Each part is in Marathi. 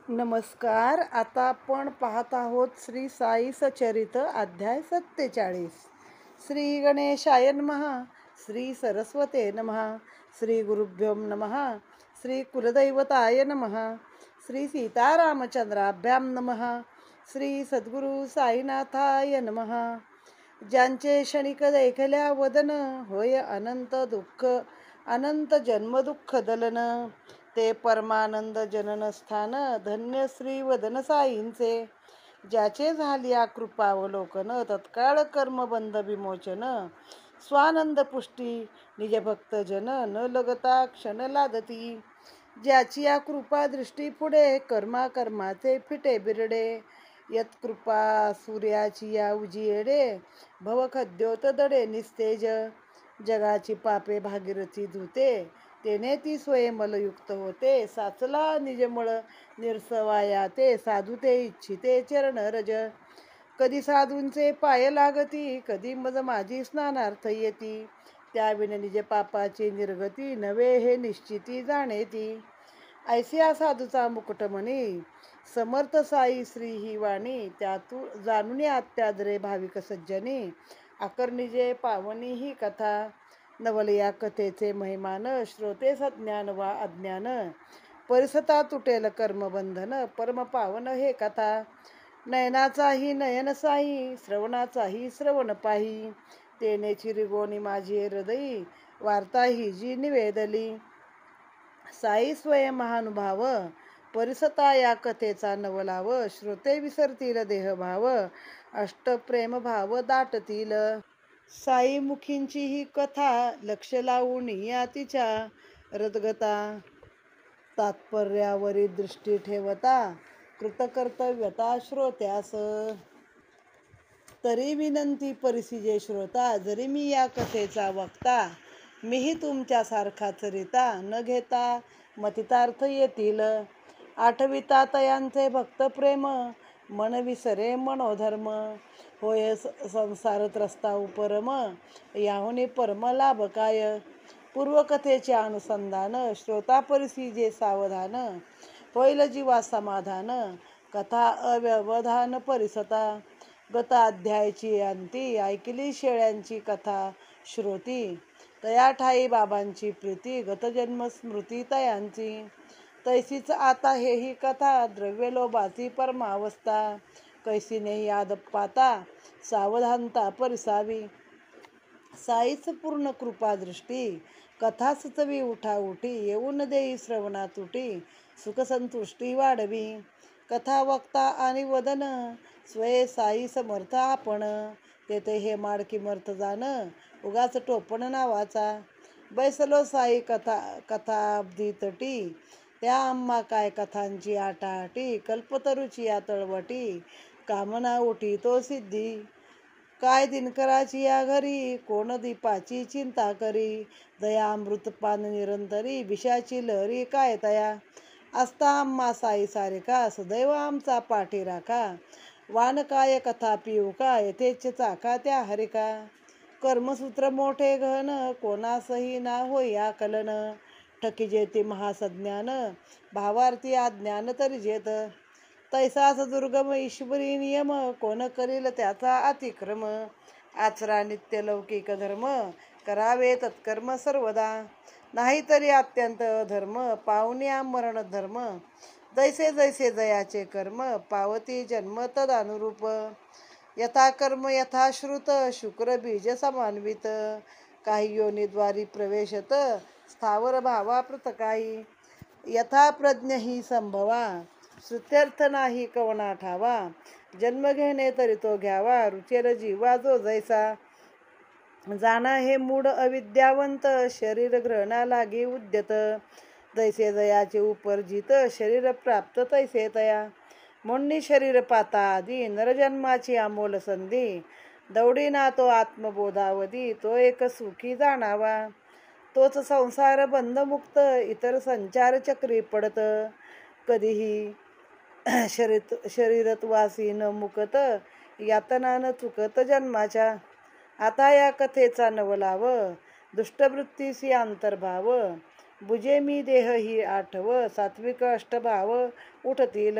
नमस्कार. आता आपण पाहत आहोत श्री साई सचरित अध्याय 47. श्री गणेशाय नमः. श्री सरस्वते नमः. श्री गुरुभ्यो नमः. श्री कुलदैवताय नमः. श्री सीतारामचंद्राभ्यां नमः. श्री सद्गुरु साईनाथाय नमः. ज्यांचे क्षणिक देखल्या वदन होय अनंत दुःख अनंत जन्म दुःख दलन, ते परमानंद जनन स्थान धन्य श्री वदन साईंचे. ज्याचे झालिया कृपावलोकन तत्काळ कर्मबंध विमोचन, स्वानंद पुष्टी निज भक्त जन न लगता क्षण लादती. ज्याची या कृपा दृष्टी पुढे कर्मा कर्माचे फिटे बिरडे, यत्कृपा सूर्याची या उजियेडे भवखद्योत दडे निस्तेज. जगाची पापे भागीरथी धुते, तेने ती स्वयंमलयुक्त होते. साचला निजमळ निरसवाया ते, साधू ते इच्छिते चरण रज. कधी साधूंचे पाय लागती, कधी मज माझी स्नानार्थ येती. त्याविण निज पापाची निर्गती, नवे हे निश्चिती जाणे ती. ऐसिया साधूचा मुकुट म्हणी, समर्थ साई श्री ही वाणी. त्यातून जाणून अत्यादरे भाविक सज्जनी, आकर्णिजे पावनी ही कथा. नवल या कथेचे महिमान, श्रोते सज्ञान वा अज्ञान. परिसता तुटेल कर्मबंधन, परम पावन हे कथा. नयनाचाही नयन साई, श्रवणाचाही श्रवण पाही. तेने चिरिगोनी माझी हृदयी, वार्ता ही जी निवेदली. साई स्वयं महानुभाव, परिसता या कथेचा नवलाव. श्रोते विसरतील देहभाव, अष्टप्रेम भाव दाटतील. साई मुखींची ही कथा, लक्ष लावून या तिच्या रदगता. तात्पर्यावरी दृष्टी ठेवता, कृतकर्तव्यता श्रोत्यास. तरी विनंती परिसिजे श्रोता, जरी मी या कथेचा वक्ता. मीही तुमच्यासारखाच रीता, न घेता मतितार्थ येतील. आठविता तयांचे भक्त प्रेम, मन विसरे मनोधर्म. होय संसार त्रस्ता उपरम, याहुनी परम लाभ काय. पूर्वकथेचे अनुसंधान, श्रोता परिसिजे सावधान. होईल जीवा समाधान, कथा अव्यवधान परिसता. गत अध्यायाची अंती, ऐकली शेळ्यांची कथा श्रोती. तया ठाई बाबांची प्रीती, गतजन्म स्मृती तयांची. तैसीच आता हेही कथा, द्रव्यलोभाची परमावस्था. कैसी नेही आदपाता, सावधानता परिसावी. साईच पूर्ण कृपा दृष्टी, कथा सुचवी उठा उठी. येऊन देई श्रवणा तुटी, सुखसंतुष्टी वाढवी. कथा वक्ता आणि वदन, स्वये साई समर्थ आपण. तेथे हे माडकी मर्थ जाण, उगाच टोपण नावाचा. बैसलो साई कथाब्दी तटी, त्या आम्हा काय कथांची आटाआटी. कल्पतरुची या तळवटी, कामना उठी तो सिद्धी. काय दिनकराची या घरी, कोण दीपाची चिंता करी. दया अमृतपान निरंतरी, विषाची लहरी काय तया. असता आम्हा साई सारिका, सदैव आमचा पाठी राखा. वान काय कथा पिऊ का, येथेच चाका त्या हरिका. कर्मसूत्र मोठे गहन, कोणासही ना होई आकलन. ठकी ते महासज्ञान, भावार्थी अज्ञान तरी जेत. तैसाच दुर्गम ईश्वरी नियम, कोण करील त्याचा अतिक्रम. आचरा नित्य लौकिक धर्म, करावे तत्कर्म सर्वदा. नाहीतरी अत्यंत धर्म, पावण्या मरण धर्म. जैसे जैसे जयाचे कर्म, पावती जन्म तदानुरूप. यथा कर्म यथा श्रुत, शुक्र बीज समान्वित. काही योनिद्वारी प्रवेशत, स्थावर भावा पृथकाही. यथा प्रज्ञ ही संभवा, श्रुत्यर्थ नाही कवना ठावा. जन्म घेणे तरी तो घ्यावा, रुचेर जीवा जो जैसा. जाणा हे मूढ अविद्यावंत, शरीर ग्रहणा लागी उद्यत. जैसे जयाचे उपरजित, शरीर प्राप्त तैसे तया. म्हणून शरीर पाता आधी, नरजन्माची अमोल संधी. दौडीना तो आत्मबोधावधी, तो एक सुखी जाणावा. तोच संसार बंधमुक्त, इतर संचार चक्री पडत. कधीही शरीरत्वासी न मुकत, यातना न चुकत जन्माच्या. आता या कथेचा नवलाव, दुष्टवृत्तीसी अंतर्भाव. बुजे मी देह ही आठव, सात्विक अष्टभाव उठतील.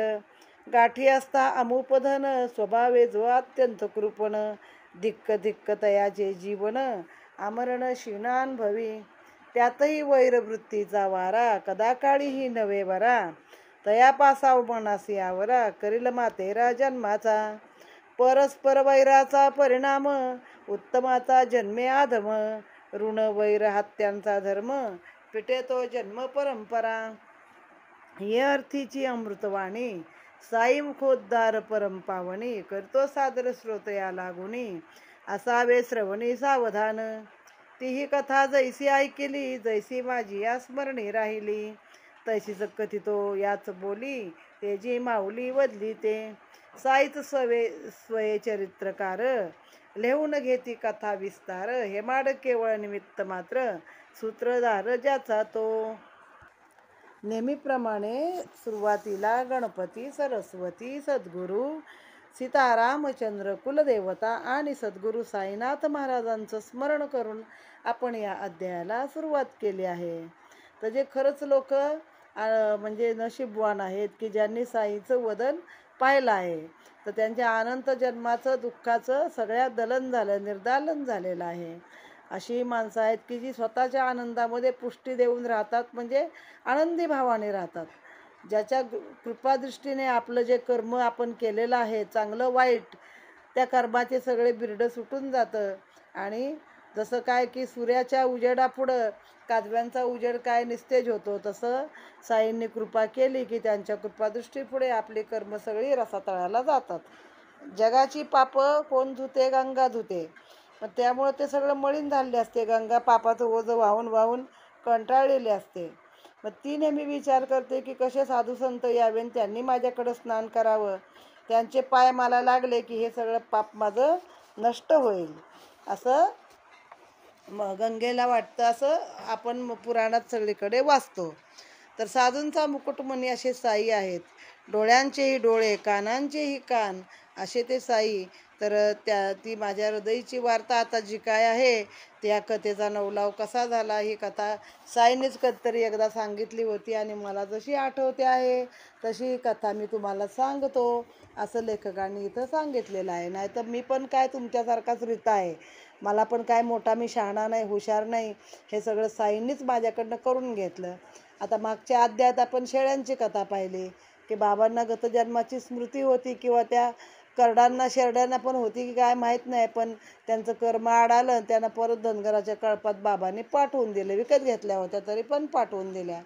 गाठी असता अमुपधन, स्वभावे जो अत्यंत कृपण. धिक्क धिक्क तयाचे जीवन, आमरण क्षीणान भवी. त्यातही वैरवृत्तीचा वारा, कदाकाळीही नवे वरा. तया पासाव मनासी आवरा, करील मातेरा जन्माचा. परस्पर वैराचा परिणाम, उत्तमाचा जन्मे आधम. ऋण वैर हत्यांचा धर्म, पिटे तो जन्म परंपरा. हे अर्थीची अमृतवाणी, साई मुखोद्धार परम पावनी. करतो सादर श्रोतया लागुनी, असावे श्रवणी सावधान. तीही कथा जैसी ऐकिली, जैसी माझी या स्मरणी राहिली. तैसीच कथितो याच बोली, तेजी माऊली वदली ते. साईच स्वये चरित्रकार, लिहून घेती कथा विस्तार. हेमाड केवळ निमित्त मात्र, सूत्रधार ज्याचा तो. नेहमीप्रमाणे सुरुवातीला गणपती, सरस्वती, सद्गुरू सीतारामचंद्र, कुलदेवता आणि सद्गुरू साईनाथ महाराजांचं स्मरण करून आपण या अध्यायाला सुरुवात केली आहे. तर जे खरंच लोक म्हणजे नशीबवान आहेत की ज्यांनी साईचं वदन पाहिलं आहे, तर त्यांच्या अनंत जन्माचं दुःखाचं सगळ्या दलन झालं, निर्दालन झालेलं आहे. अशी माणसं आहेत की जी स्वतःच्या आनंदामध्ये पुष्टी देऊन राहतात, म्हणजे आनंदी भावाने राहतात. ज्याच्या कृपादृष्टीने आपलं जे कर्म आपण केलेलं आहे, चांगलं वाईट, त्या कर्माचे सगळे बिरडं सुटून जातं. आणि जसं काय की सूर्याच्या उजेडापुढं काजव्यांचा उजेड काय निस्तेज होतो, तसं साईंनी कृपा केली की त्यांच्या कृपादृष्टीपुढे आपली कर्म सगळी रसातळाला जातात. जगाची पापं कोण धुते? गंगा धुते. मग त्यामुळं ते सगळं मळीन झालेले असते. गंगा पापाचं ओझं वाहून वाहून कंटाळलेली असते. मग ती नेहमी विचार करते की कसे साधू संत यावे, त्यांनी माझ्याकडं स्नान करावं, त्यांचे पाय मला लागले की हे सगळं पाप माझं नष्ट होईल, असं गंगेला वाटतं. असं आपण पुराणात सगळीकडे वाचतो. तर साधूंचा मुकुटमणी असे साई आहेत. डोळ्यांचेही डोळे, कानांचेही कान असे ते साई. तर ती माझ्या हृदयीची वार्ता आता जी काय आहे, त्या कथेचा नवलाव कसा झाला, ही कथा साईंनीच कधीतरी एकदा सांगितली होती आणि मला जशी आठवते आहे तशी ही कथा मी तुम्हाला सांगतो, असं लेखकांनी इथं सांगितलेलं आहे. नाही तर मी पण काय तुमच्यासारखाच रीता आहे, मला पण काय मोठा मी शहाणा नाही, हुशार नाही. हे सगळं साईंनीच माझ्याकडनं करून घेतलं. आता मागच्या अध्यायात आपण शेळ्यांची कथा पाहिली की बाबांना गतजन्माची स्मृती होती, किंवा त्या करडांना शेरड्यांना पण होती की काय माहीत नाही, पण त्यांचं कर्म आडालं. त्यांना परत धनगराच्या कळपात बाबांनी पाठवून दिले. विकत घेतल्या होत्या तरी पण पाठवून दिल्या.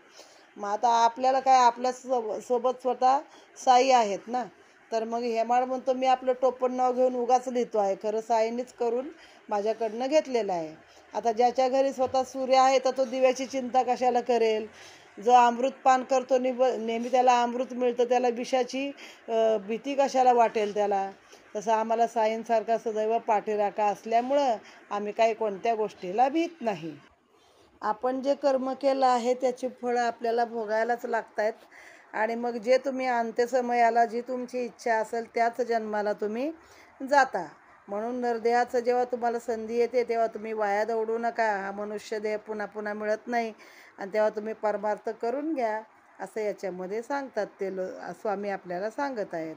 मग आता आपल्याला काय, आपल्या सोबत स्वतः साई आहेत ना. तर मग हेमाड म्हणतो मी आपलं टोपण नाव घेऊन उगाच लिहितो आहे, खरं साईंनीच करून माझ्याकडनं घेतलेलं आहे. आता ज्याच्या घरी स्वतः सूर्य आहे तर तो दिव्याची चिंता कशाला करेल? जो अमृत पान करतो नेहमी त्याला अमृत मिळतं, त्याला विषाची भीती कशाला वाटेल त्याला? तसं आम्हाला साईंसारखा सदैव पाठीराखा असल्यामुळं आम्ही काही कोणत्या गोष्टीला भीत नाही. आपण जे कर्म केलं आहे त्याची फळं आपल्याला भोगायलाच लागत आहेत. आणि मग जे तुम्ही अंत्यसमयाला जी तुमची इच्छा असेल त्याच जन्माला तुम्ही जाता. म्हणून नरदेहाचं जेव्हा तुम्हाला संधी येते तेव्हा तुम्ही वाया दौडू नका. हा मनुष्य देह पुन्हा पुन्हा मिळत नाही, आणि तेव्हा तुम्ही परमार्थ करून घ्या, असं याच्यामध्ये सांगतात ते स्वामी आपल्याला सांगत आहेत.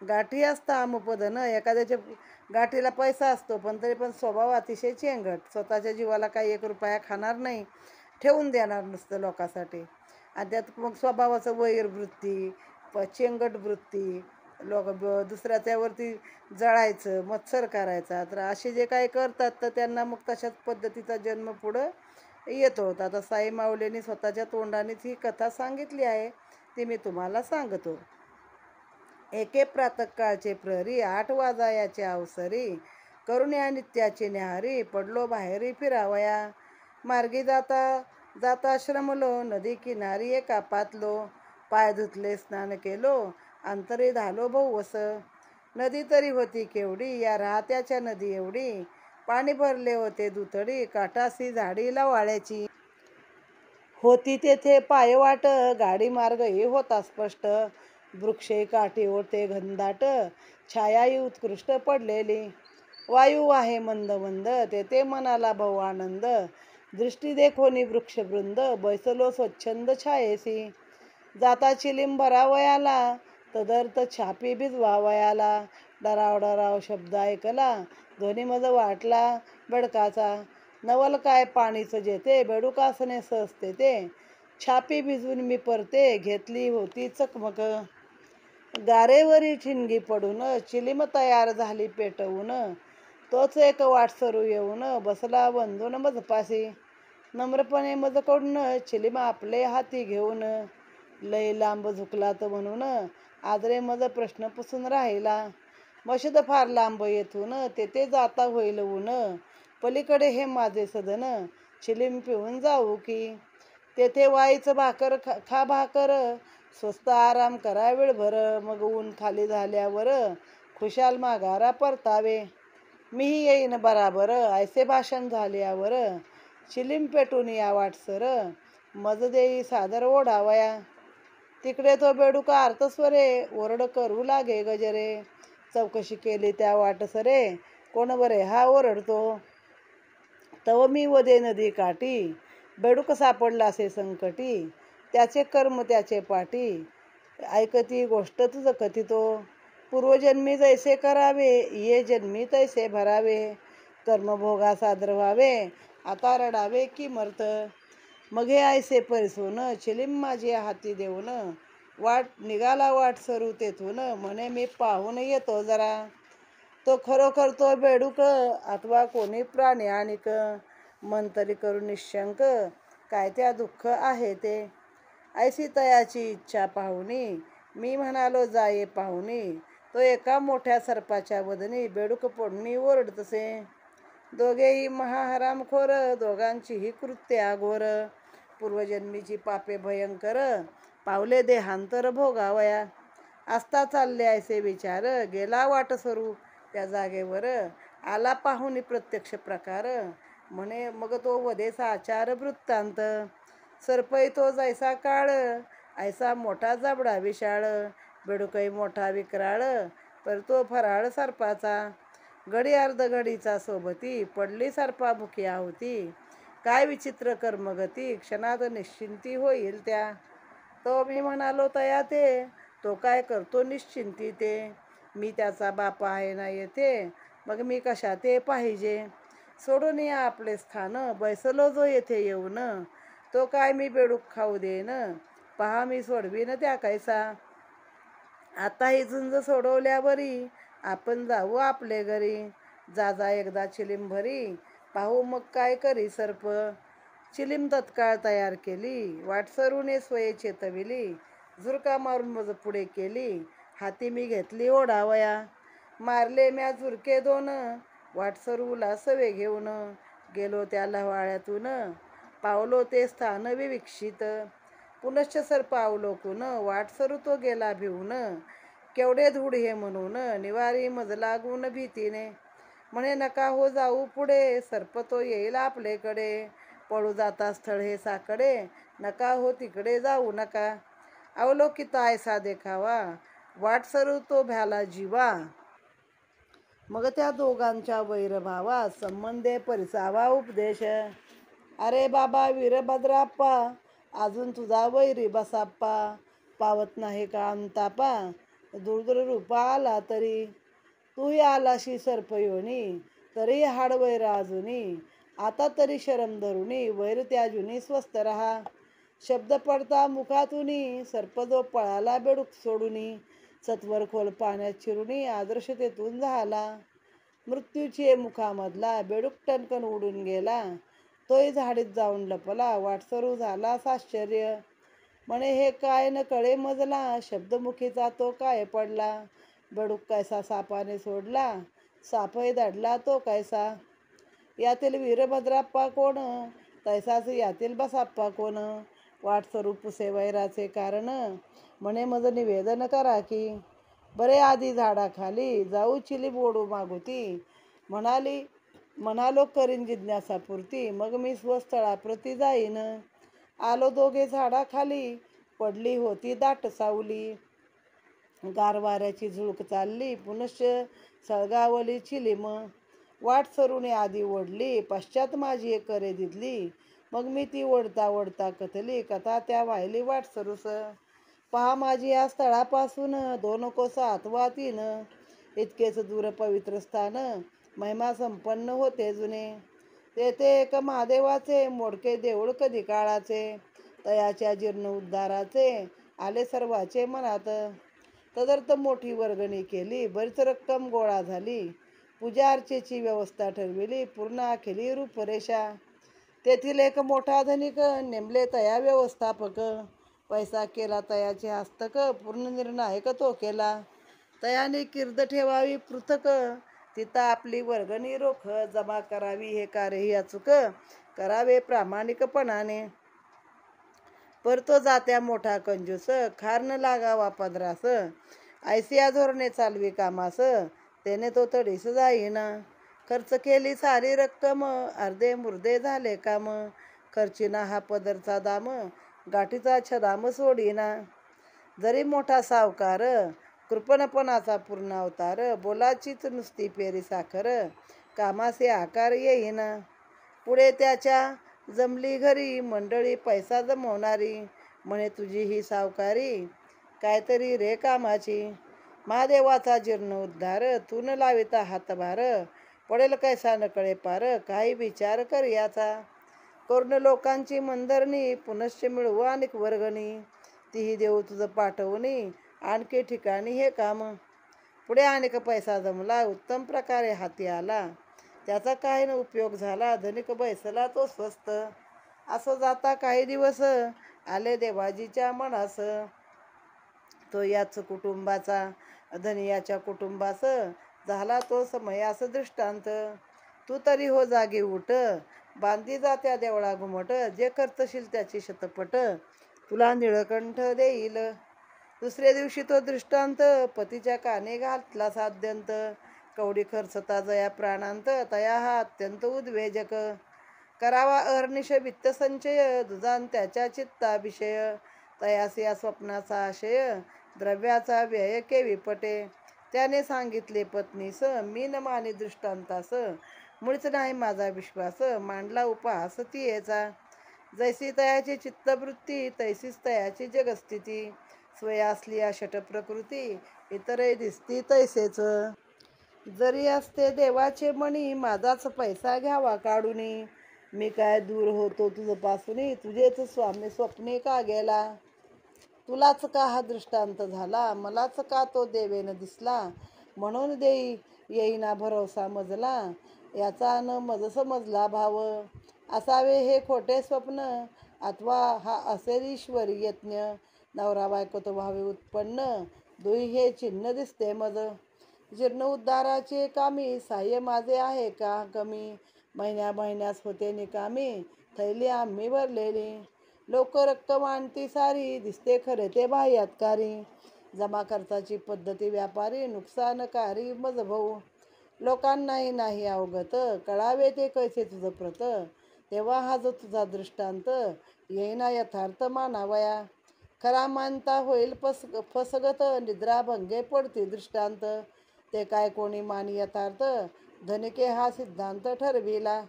गाठी असता अमुपदन, एखाद्याच्या गाठीला पैसा असतो पण तरी पण स्वभाव अतिशय चेंगट, स्वतःच्या जीवाला काही 1 रुपया खाणार नाही, ठेवून देणार नसतं लोकांसाठी. आणि त्यात मग स्वभावाचं वैरवृत्ती, चेंगट वृत्ती, दुसऱ्याच्यावरती जळायचं, मत्सर करायचा. तर असे जे काही करतात तर त्यांना मग तशाच पद्धतीचा जन्म पुढं येतो. आता साई माऊलींनी स्वतःच्या तोंडानेच ही कथा सांगितली आहे, ती मी तुम्हाला सांगतो. एके प्रातःकाळचे प्रहरी, 8 वाजायाचे अवसरी, करुण्या नित्याची न्याहारी, पडलो बाहेरी फिरावया. मार्गी जाता जाता श्रमलो, नदी किनारी एका पातलो, पाय धुतले स्नान केलो, अंतरी धालो बहुवस. नदी तरी होती केवढी, या राहत्याच्या नदी एवढी, पाणी भरले होते दुथडी, काटासी झाडी लवाळ्याची. होती तेथे पायवाट, गाडी मार्गही होता स्पष्ट, वृक्षे काठी ओढते घनदाट, छायाही उत्कृष्ट पडलेली. वायू आहे मंद मंद, तेथे मनाला भाऊ आनंद, दृष्टी देखोनी वृक्षवृंद बैसलो स्वच्छंद छायेसी. जाता चिलीम भरावयाला तदर्थ छापी भिजवावयाला. डराव डराव शब्द ऐकला ध्वनी मज वाटला बेडकाचा. नवल काय पाणीच जेते बेडूकासने सहजते ते. छापी भिजून मी परते घेतली होती चकमक. गारेवरी ठिणगी पडून चिलीम तयार झाली पेटवून. तोच एक वाटसरू येऊन बसला वंदून मजपाशी. नम्रपणे मजकडून चिलीम आपले हाती घेऊन. लय लांब झुकलात म्हणून आदरे मज प्रश्न पुसून राहिला. मशीद फार लांब येथून तेथे जाता होईल ऊन. पलीकडे हे माझे सदन चिलीम पिऊन जाऊ की. तेथे वाईच भाकर खा भाकर स्वस्त आराम करा वेळभर. मग ऊन खाली झाल्यावर खुशाल माघारा परतावे. मीही येईन बराबर ऐसे भाषण झाल्यावर. चिलीम पेटून या वाटसर मज देई सादर ओढावया. तिकडे तो बेडूका अर्थस्वरे ओरड करू लागे गजरे. चौकशी केली त्या वाटसरे कोण बरे हा ओरडतो. तव मी वदे नदी काठी बेडूक सापडला असे संकटी. त्याचे कर्म त्याचे पाठी ऐकती गोष्ट तुझ कथितो. पूर्वजन्मी जैसे करावे ये जन्मी तैसे भरावे. कर्मभोगा सादर व्हावे आता रडावे की मर्त. मग हे ऐसे परिसून चिलीम माझी हाती देऊन. निघाला वाट सरू तेथून म्हणे मी पाहून येतो जरा. तो खरोखर तो बेडूक अथवा कोणी प्राणी आणिक. मन तरी करून निशंक काय त्या दुःख आहे ते. ऐशी तयाची इच्छा पाहुनी मी म्हणालो जाये पाहुनी. तो एका मोठ्या सर्पाच्या वदनी बेडूक पडून ओरडतसे. दोघेही महाहरामखोर दोघांचीही कृत्य अघोर. पूर्वजन्मीची पापे भयंकर पावले देहांतर भोगावया. असता चालले ऐसे विचार गेला वाट सरू त्या जागेवर. आला पाहुनी प्रत्यक्ष प्रकार म्हणे मग तो वधेचा आचार वृत्तांत. सर्पई तो जैसा काळ ऐसा मोठा जबडा विशाळ. बेडूकही मोठा विक्राळ पर तो फराळ सर्पाचा. घडी अर्ध घडीचा सोबती पडली सर्पामुखी आहुती. काय विचित्र कर्मगती क्षणात निश्चिंती होईल त्या. तो मी म्हणालो तया ते तो काय करतो निश्चिंती ते. मी त्याचा बाप आहे ना येथे मग मी कशा ते पाहिजे. सोडून या आपले स्थान बैसलो जो येथे येऊन. तो काय मी बेडूक खाऊ देन पहा मी सोडवीन त्या कैसा. आता ही झुंज सोडवल्यावरी आपण जाऊ आपले घरी. जा जा एकदा चिलीम भरी पाहू मग काय करी सर्प. चिलीम तत्काळ तयार केली वाटसरूने स्वये चेतविली. झुरका मारून मज पुढे केली हाती मी घेतली ओढावया. मारले म्या झुरके दोन वाटसरूला सवे घेऊन. गेलो त्या लव्हाळ्यातून पावलो ते स्थान विविक्षित. पुनश्च सर्प अवलोकून वाटसरू तो गेला भिवून. केवढे धूड हे म्हणून निवारी मज लागून भीतीने. म्हणे नका हो जाऊ पुढे सर्प तो येईल आपलेकडे. पळू जाता स्थळ हे साकडे नका हो तिकडे जाऊ नका. अवलोकिता ऐसा देखावा वाटसरू तो भ्याला जीवा. मग त्या दोघांच्या वैरभावा संबंधे परिसावा उपदेश. अरे बाबा वीरभद्राप्पा अजून तुझा वैरी बसाप्पा. पावत नाही का अंतापा दुर्दर रूपा आला तरी. तूही आलाशी सर्पयोनी तरी हाड वैर अजूनी. आता तरी शरम धरुनी वैर त्याजुनी स्वस्थ रहा. शब्द पडता मुखातूनी सर्प जो पळाला बेडूक सोडूनी. सत्वर खोल पाण्यात चिरुनी आदर्शतेतून झाला. मृत्यूची मुखामधला बेडूक टणकन उडून गेला. तोही झाडीत जाऊन लपला वाटसरू झाला आश्चर्य. म्हणे हे काय न कळे मजला शब्दमुखीचा तो काय पडला. बेडूक कैसा सापाने सोडला सापही दडला तो कैसा. यातील वीरभद्राप्पा कोण तैसाच यातील बसाप्पा कोण. वाटसरू पुसे वैराचे कारण म्हणे मज निवेदन करा की. बरे आधी झाडाखाली जाऊ चिलीम ओढू मागुती. म्हणालो करीन जिज्ञासापुरती मग मी स्वस्थळाप्रती जाईन. आलो दोघे झाडाखाली पडली होती दाट सावली. गार वाऱ्याची झुळूक चालली पुनश्च सळगावली चिलीम. वाट सरूने आधी ओढली, पश्चात माझी करे दिदली. मग मी ती ओढता ओढता कथली, कथा त्या वाहिली वाट सरूस. पहा माझी या स्थळापासून 2 कोस अथवा 3, इतकेच दूर पवित्र स्थान, महिमा संपन्न होते जुने. तेथे एक महादेवाचे मोडके देऊळ कधी काळाचे, तयाच्या जीर्ण उद्धाराचे आले सर्वाचे मनात. तदर्थ मोठी वर्गणी केली, बरीच रक्कम गोळा झाली, पूजा अर्चेची व्यवस्था ठरविली, पूर्ण आखिली रूपरेषा. तेथील एक मोठा धनिक नेमले तया व्यवस्थापक, पैसा केला तयाचे हस्तक, पूर्ण निर्णायक तो केला. तयाने कीर्द ठेवावी पृथक, तिथं आपली वर्गणी रोख जमा करावी, हे कार्यही अचूक करावे प्रामाणिकपणाने. परतो जात्या मोठा कंजूस, खार न लागावा पदरास, ऐसिया धोरणे चालवी कामास, त्याने तो तडीस जाईना. खर्च केली सारी रक्कम, अर्धे मुर्दे झाले काम, खर्चिना हा पदरचा दाम, गाठीचा छदाम सोडीना. जरी मोठा सावकार, कृपणपणाचा पूर्ण अवतार, बोलाचीच नुसती पेरी साखर, कामासे आकार येईना. पुढे त्याच्या जमली घरी मंडळी पैसा जमवणारी, म्हणे तुझी ही सावकारी काहीतरी रे कामाची. महादेवाचा जीर्ण उद्धार, तू न लाविता हातभार, पडेल कैसा न कळे पार, काही विचार कर याचा. करून लोकांची मंदरणी, पुनश्च मिळवू अनेक वर्गणी, तीही देऊ तुझं पाठवणी, आणखी ठिकाणी हे काम. पुढे अनेक पैसा जमला, उत्तम प्रकारे हाती आला, त्याचा काही न उपयोग झाला, धनिक बैसला तो स्वस्त. असं जाता काही दिवस, आले देवाजीच्या मनास, तो याच कुटुंबाचा धनी याच्या कुटुंबास, झाला तो समयास दृष्टांत. तू तरी हो जागी उठ, बांधी जात्या देवळा घुमट, जे करतशील त्याची शतपट, तुला निळकंठ देईल. दुसरे दिवशी तो दृष्टांत पतीच्या काने घातला साध्यंत, कवडी खर्चता जया प्राणांत, तया हा अत्यंत उद्वेजक. करावा अहर्निश वित्तसंचय, दुजान त्याच्या चित्ताभिषय, तयास या स्वप्नाचा आशय, द्रव्याचा व्यय केवी पटे. त्याने सांगितले पत्नीस, मी न मानी दृष्टांतास, मुळीच नाही माझा विश्वास, मांडला उपहास तियेचा. जैसी तयाची चित्तवृत्ती, तैसीच तयाची जगस्थिती, स्वया असली अशट प्रकृती, इतरही दिसती तैसेच. जरी असते देवाचे मणी, माझाच पैसा घ्यावा काढुनी, मी काय दूर होतो तुझपासूनी, तुझेच स्वामी स्वप्ने का गेला. तुलाच का हा दृष्टांत झाला, मलाच का तो देवेन दिसला, म्हणून देई येईना भरवसा मजला, याचा न मज समजला भाव. असावे हे खोटे स्वप्न, अथवा हा असेल ईश्वरी यज्ञ, नवरा बायको तो व्हावे उत्पन्न, दुई हे चिन्ह दिसते मज. जीर्ण उद्धाराचे कामी, साह्य माझे आहे का कमी, महिन्या महिन्यास होते निकामी, थैली आम्ही भरलेली. लोक रक्कम आणती सारी, दिसते खरे ते बाह्यात्कारी, जमा खर्चाची पद्धती व्यापारी, नुकसानकारी मज भाऊ. लोकांनाही नाही अवगत, कळावे ते कैसे तुझं प्रत, तेव्हा हा जो तुझा दृष्टांत, येईना यथार्थ मानावया. खरा मानता होईल फसगत, निद्रा भंगे पडती दृष्टांत, ते काय कोणी मानी यथार्थ, धनिके हा सिद्धांत ठरविला.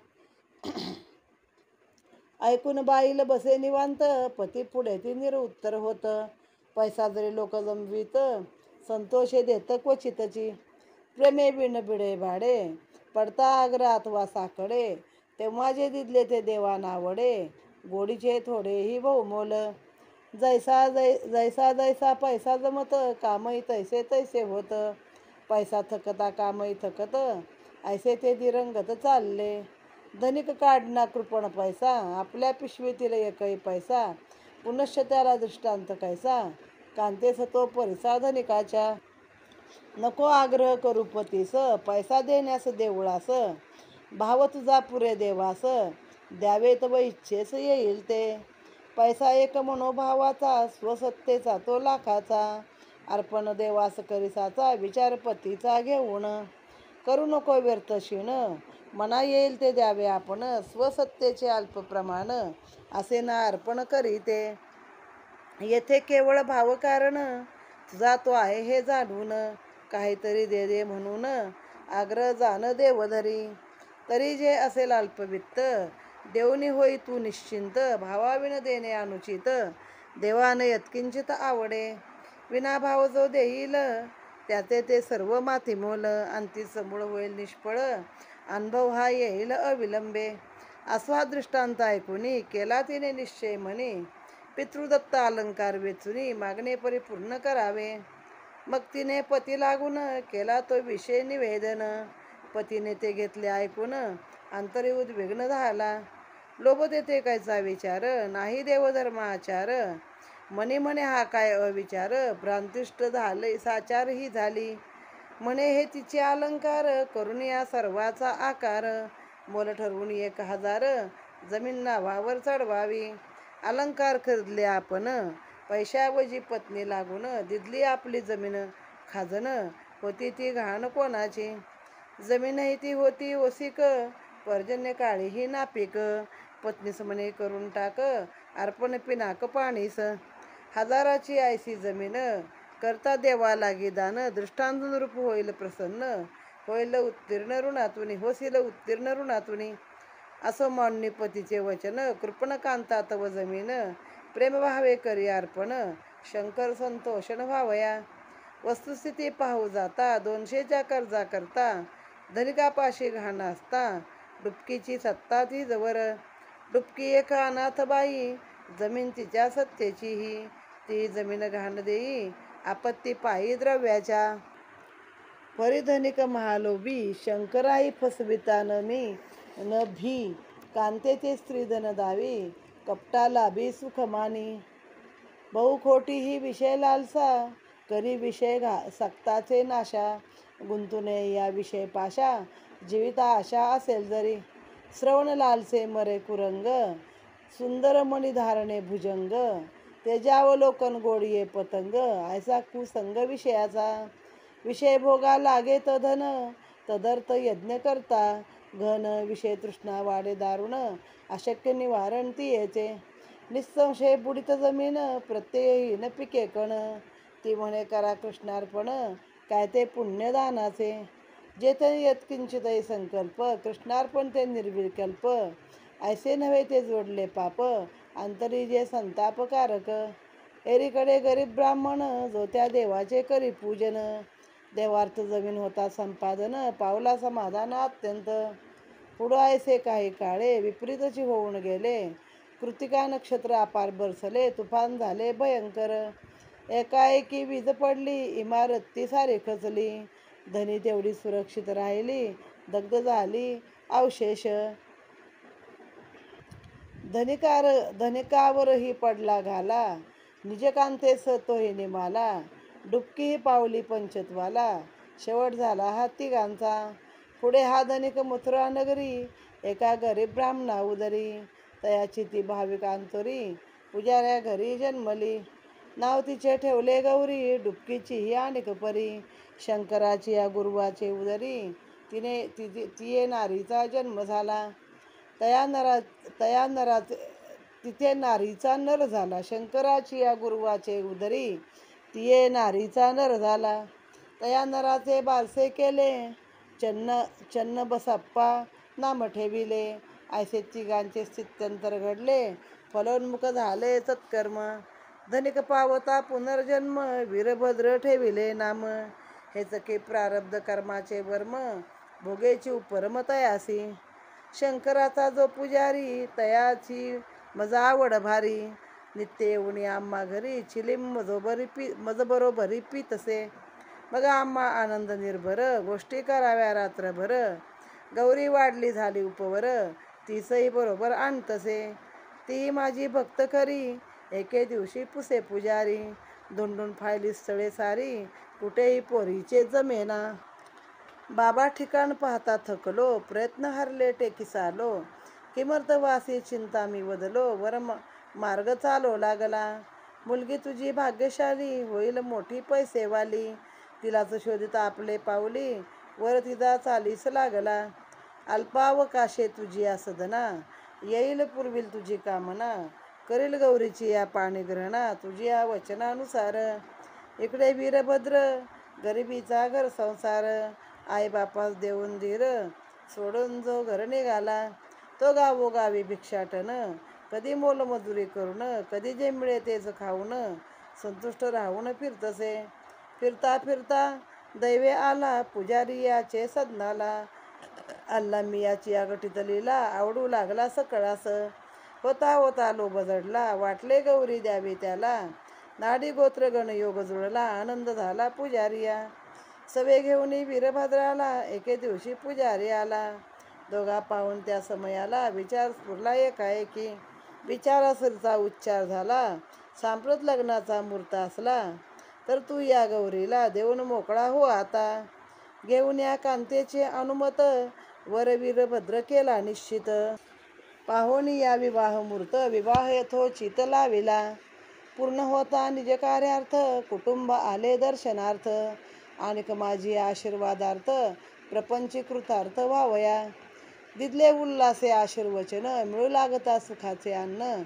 ऐकून बाईल बसे निवांत, पती पुढे ती निरुत्तर होत, पैसा जरी लोक जमवीत, संतोषे देत क्वचितची. प्रेमे बिन बिडे भाडे, पडता आग्र अथवा साकडे, तेव्हा जे दिदले ते देवा नावडे, गोडीचे थोडेही बहुमोल. जैसा जैसा पैसा जमत, कामही तैसे तैसे होत, पैसा थकता कामही थकत, ऐसे ते दिरंगत चालले. धनिक काढना कृपण पैसा, आपल्या पिशवीतील एकही पैसा, पुनश्च त्याला दृष्टांत कैसा, कांतेस तो परिसा धनिकाच्या. नको आग्रह करू पतीस, पैसा देण्यास देवळास, भाव तुझा पुरे देवास, द्यावे तव इच्छेस येईल ते. पैसा एक मनोभावाचा, स्वसत्तेचा तो लाखाचा, अर्पण देवास करिसाचा, विचार पतीचा घेऊन. करू नको व्यर्थ क्षीण, मना येईल ते द्यावे आपण, स्वसत्तेचे अल्प प्रमाण, असे ना अर्पण करी ते. येथे केवळ भावकारण, तुझा तो आहे हे जाणून, काहीतरी दे दे म्हणून, आग्रह जाण देवधरी. तरी जे असेल अल्पवित्त, देऊनी होई तू निश्चिंत. भावाविण देणे अनुचित, देवान यत्किंचित आवडे. विना भाव जो देईल, त्याचे ते सर्व मातीमोल. अंती समूळ होईल निष्फळ, अनुभव हा येईल अविलंबे. असो हा दृष्टांत ऐकुनी, केला तिने निश्चय मनी. पितृदत्त अलंकार वेचुनी, मागणे परिपूर्ण करावे. मग तिने पती लागून, केला तो विषय निवेदन. पतीने ते घेतले ऐकून, अंतरी उद्विग्न झाला. लोभ देते कायचा विचार, नाही देवधर्म आचार. मनी म्हणे हा काय अविचार, भ्रांतिष्ट झाले साचार ही झाली. म्हणे हे तिचे अलंकार, करून या सर्वाचा आकार. मोल ठरवून 1000, जमीन नावावर चढवावी. अलंकार खरीदले आपण, पैशावजी पत्नी लागून. दिदली आपली जमीन खाजन, होती ती घाण कोणाची. जमीनही ती होती ओसिक, पर्जन्य काळी ही नापीक. पत्नीस म्हणे करून टाक, अर्पण पिनाक पाणीस. 1000ची ऐसी जमीन, करता देवा लागी दान. दृष्टांतरूप होईल प्रसन्न, होईल उत्तीर्ण ऋणातुनी. होशील उत्तीर्ण ऋणातुनी. असो मान्य पतीचे वचन, कृपण कांता तव जमीन. प्रेम भावे करी अर्पण, शंकर संतोषण व्हावया. वस्तुस्थिती पाहू जाता, 200च्या कर्जा करता. धनिकापाशी घाण असता, डुबकीची सत्ता ती जवर. डुबकी एक अनाथ बाई, जमीन तिच्या सत्तेची ही. ती जमीन घाण देई, आपत्ती पायी द्रव्याच्या. परिधनिक महालोभी, शंकराई फसविता न मी. न भी, कांतेचे स्त्रीधन दावी. कपटा लाभी सुखमानी. बहु खोटी ही विषय लालसा, करी विषय सक्ताचे नाशा. गुंतुने या विषय पाशा, जीविता आशा असेल जरी. श्रवण लालसे मरे कुरंग, सुंदर मणी धारणे भुजंग. तेजावलोकन गोडिये पतंग, ऐसा कुसंग विषयाचा. विषय भोगा लागे तधन, तदर्थ यज्ञ करता. घन विषय तृष्णा वाढे दारुण, अशक्य निवारण ती येते. निसंशय बुडीत जमीन, प्रत्ययहीन पिके कण. ती म्हणे करा कृष्णार्पण, काय ते पुण्यदानाचे. जेथे यत्किंचितही संकल्प, कृष्णार्पण ते निर्विकल्प. ऐसे नव्हे ते जोडले पाप, अंतरी जे संतापकारक. एरीकडे गरीब ब्राह्मण, जो त्या देवाचे करी पूजन. देवार्थ जमीन होता संपादन, पावला समाधान अत्यंत. पुढं ऐसे काही काळे, विपरीतची होऊन गेले. कृतिका नक्षत्र अपार बरसले, तुफान झाले भयंकर. एकाएकी वीज पडली, इमारत ती सारी खचली. धनी तेवढी सुरक्षित राहिली, दग्ध झाली अवशेष. धनिकावरही पडला घाला, निजकांतेस तोही निमाला. डुबकीही पावली पंचत्वाला, शेवट झाला हा तिघांचा. पुढे हा धनिक मथुरा नगरी, एका गरीब ब्राह्मणा उदरी. तयाची ती भाविक अंतरी, पुजाऱ्या घरी जन्मली. नाव तिचे ठेवले गौरी, डुबकीची ही आणिक परी. शंकराची या गुरुवाचे उदरी, तिये नारीचा जन्म झाला. तिथे नारीचा नर झाला. शंकराची या गुरुवाचे उदरी, तिये नारीचा नर झाला. तया नराचे बारसे केले, चन्न बसप्पा नाम ठेविले. ऐसे तिघांचे स्थित्यंतर घडले, फलोन्मुख झाले सत्कर्म. धनिक पावता पुनर्जन्म, वीरभद्र ठेविले नाम. हेच की प्रारब्ध कर्माचे वर्म, भोगेची उपरम तयासी. शंकराचा जो पुजारी, तयाची मज आवड भारी. नित्य येऊनी आम्हा घरी, चिलीम मजबरोबरी पीतसे. मग आम्हा आनंद निर्भर, गोष्टी कराव्या रात्रभर. गौरी वाढली झाली उपवर, तीसही बरोबर आणतसे. ती माझी भक्त खरी, एके दिवशी पुसे पुजारी. धुंडून फायली स्थळे सारी, कुठेही पोरीचे जमेना. बाबा ठिकाण पाहता थकलो, प्रयत्न हरले टेकीस आलो. किमर्थवासी चिंता मी वदलो, वर मार्ग चालो लागला. मुलगी तुझी भाग्यशाली, होईल मोठी पैसेवाली. तिलाच शोधित आपले पावली, वर तिचा चालीस लागला. अल्पावकाशे तुझी असदना, येईल पुरविल तुझी कामना. करील गौरीची या पाणीग्रहणा, तुझी या वचनानुसार. इकडे वीरभद्र, गरिबीचा घर संसार. आईबापास देऊन धीर सोडून जो घर निघाला, तो गावोगावी भिक्षाटन, कधी मोलमजुरी करून, कधी जे मिळे तेच खाऊन, संतुष्ट राहून फिरतसे. फिरता फिरता दैवे आला पुजारी याचे सदनाला. अल्ला मियाची अगटीत लीला आवडू लागला सकळास. होता होता लोभ जडला, वाटले गौरी द्यावी त्याला. नाडी गोत्र गण योग जुळला, आनंद झाला पुजारिया. सवे घेऊन वीरभद्राला एके दिवशी पुजारी आला. दोघा पाहून त्या समयाला विचार स्फुरला एकाएकी. विचारासरीचा उच्चार झाला, सांप्रत लग्नाचा मुहूर्त असला, तर तू या गौरीला देऊन मोकळा हो आता. घेऊन या कांतेचे अनुमत, वर वीरभद्र केला निश्चित. पाहोन या विवाह मूर्त, विवाह यथोचित लाविला. पूर्ण होता निज कार्यार्थ, कुटुंब आले दर्शनार्थ. आणिक माझी आशीर्वादार्थ, प्रपंची कृतार्थ व्हावया. दिदले उल्हासे आशीर्वचन, मिळू लागता सुखाचे अन्न.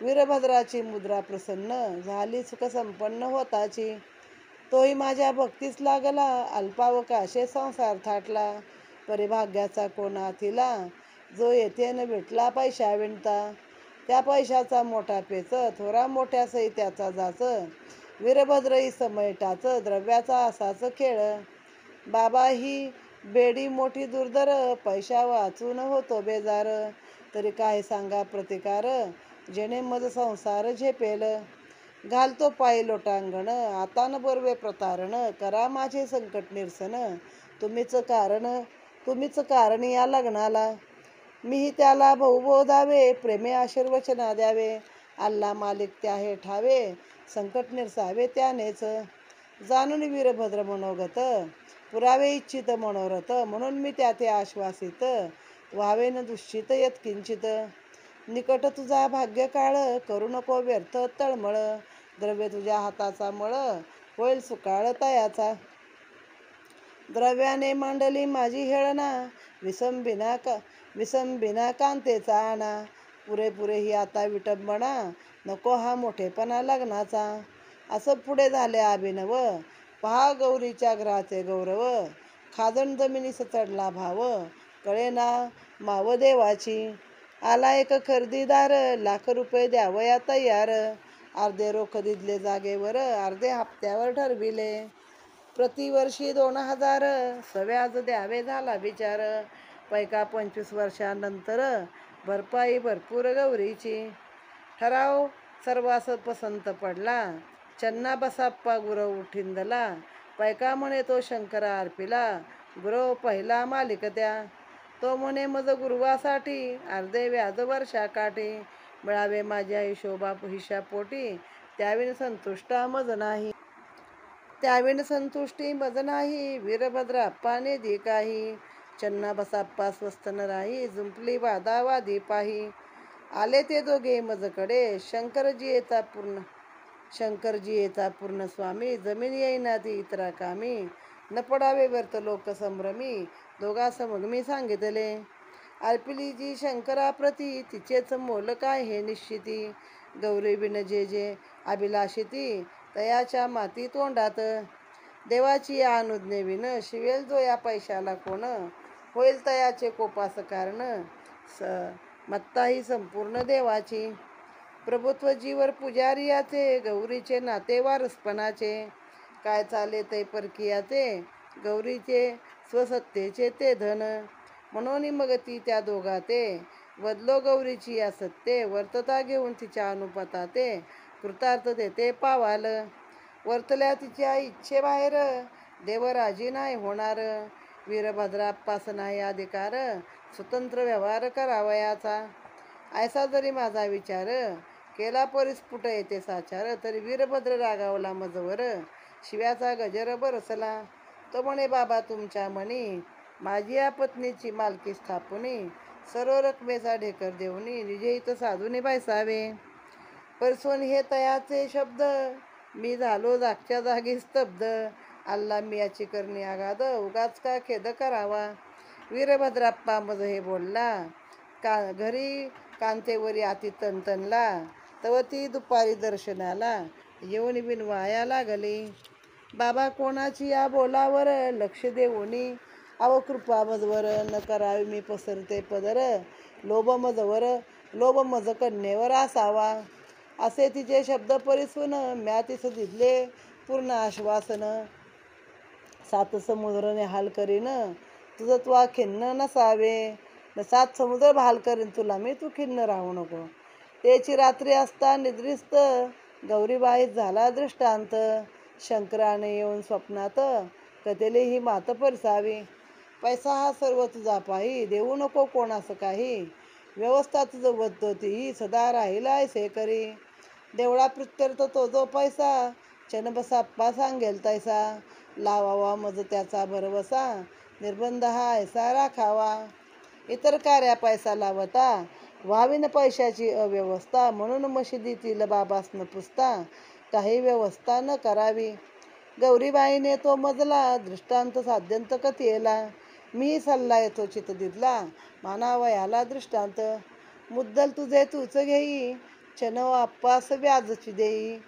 वीरभद्राची मुद्रा प्रसन्न, झाली सुख संपन्न होताची. तोही माझ्या भक्तीस लागला, अल्पावकाशे संसार थाटला. परिभाग्याचा कोणा थिला, जो येथे न भेटला पैशा विणता. त्या पैशाचा मोठा पेच, थोरा मोठ्या सई त्याचा जाच. वीरभद्रही समयटाच, द्रव्याचा असाच खेळ. बाबा ही बेडी मोठी दुर्धर, पैशा वाचून होतो बेजार. तरी काय सांगा प्रतिकार, जेणे मज संसार झेपेल. घालतो पायी लोटांगण, आता न बर्वे प्रतारण. करा माझे संकट निरसन, तुम्हीच कारण या लग्नाला. मीही त्याला भाऊ द्यावे, प्रेमे आशीर्वचना द्यावे. अल्ला मालिक त्या हे ठावे, संकट निरसावे त्यानेच. जाणून वीरभद्र मनोगत, पुरावे इच्छित मनोरथ. म्हणून मी त्याते आश्वासित, व्हावे न दुश्चित यत्किंचित. निकट तुझा भाग्यकाळ, करू नको व्यर्थ तळमळ. द्रव्य तुझ्या हाताचा मळ, होईल सुकाळ तयाचा. द्रव्याने मांडली माझी हेळना, विसंबिना कांतेचा आणा. पुरेपुरे ही आता विटंबना, नको हा मोठेपणा लग्नाचा. असं पुढे झाले अभिनव, पहा गौरीच्या घराचे गौरव. खाजण जमिनीस चढला भाव, कळेना माव देवाची. आला एक खरेदीदार, लाख रुपये द्यावया तयार. अर्धे रोख दिले जागेवर, अर्धे हप्त्यावर ठरविले. प्रतिवर्षी 2000 सव्याज द्यावे झाला विचार. पैका 25 वर्षानंतर, भरपाई भरपूर गौरीची. ठराव सर्वांस पसंत पडला, चन्ना बसाप्पा गुरव उठिंदला. पैका म्हणे तो शंकरा अर्पिला, गुरव पहिला मालिक त्या. तो म्हणे मज गुरुवासाठी, अर्धे व्याज वर्षाकाठी. मिळावे माझ्या हिशापोटी, त्याविण संतुष्टी मज नाही. वीरभद्राप्पाने दी काही, चन्ना बसाप्पा स्वस्थ न राही. जुंपली वादावादी पाही, आले ते दोघे मजकडे. शंकरजी येता पूर्ण स्वामी, जमीन येईना ती इतरा कामी. न पडावे व्यर्थ लोक संभ्रमी, दोघा समग मी सांगितले. अर्पिली जी शंकराप्रती, तिचेच मोल काय हे निश्चिती. गौरी बिन जे जे अभिलाषिती, तयाच्या माती तोंडात. देवाची या अनुज्ञेविन, शिवेल जो या पैशाला कोण. होईल तयाचे कोपास कारण, मत्ता ही संपूर्ण देवाची. प्रभुत्व जीवर पुजारियाचे, गौरीचे नाते वारसपणाचे. काय चाले ते परकीयाचे, गौरीचे स्वसत्तेचे ते धन. म्हणून मग ती त्या दोघाते, वदलो गौरीची या सत्ते. वर्तता घेऊन तिच्या अनुपताते, कृतार्थ देते पावाल. वर्तल्या तिच्या इच्छेबाहेर, देवराजी नाही होणार. वीरभद्राप्पास नाही अधिकार, स्वतंत्र व्यवहार करावयाचा. ऐसा जरी माझा विचार, केला परिस्फुट येते साचार. तरी वीरभद्र रागावला मजवर, शिव्याचा गजर बरसला. तो म्हणे बाबा तुमच्या मनी, माझी या पत्नीची मालकी स्थापुनी. सर्व रकमेचा ढेकर देऊनी, निजहित साधूनी बैसावे. परसोन हे तयाचे शब्द, मी झालो जागच्या जागी स्तब्ध. अल्ला मियाची करणी आगाध, उगाच का खेद करावा. वीरभद्राप्पा मज हे बोलला, घरी कांतेवरी अति तणतणला. तव ती दुपारी दर्शनाला, येऊन विनवाया लागली. बाबा कोणाची या बोलावर, लक्ष देऊनी अव कृपा मजवर न करावी मी पसरते पदर, लोभ मजवर लोभ मज कन्येवर असावा. असे तिचे शब्द परिसून म्या तिस दिले पूर्ण आश्वासन. सात समुद्र निहाल करीन तुझं तू खिन्न नसावे. 7 समुद्र बहाल करीन तुला मी, तू खिन्न राहू नको. त्याची रात्री असता निद्रिस्त गौरीबाईत झाला दृष्टांत. शंकराने येऊन स्वप्नात कथेले ही मात परसावी. पैसा हा सर्व तुझा पाही, देऊ नको कोणास काही. व्यवस्था तुझं बदतो ती सदा राहिला ऐसे करी. देवळा प्रित्यर्थ तो जो पैसा, चनबसाप्पा सांगेल तैसा. लावावा मज त्याचा भरवसा, निर्बंध हा ऐसा राखावा. इतर कार्या पैसा लावता, व्हावीन पैशाची अव्यवस्था. म्हणून मशिदीतील बाबासनं पुसता, काही व्यवस्था न करावी. गौरीबाईने तो मजला दृष्टांत साध्यंत कथेला. मी सल्ला येतो चित दिदला, मानावयाला दृष्टांत. मुद्दल तुझे तूच घेई, चनव अप्पास व्याजची देई.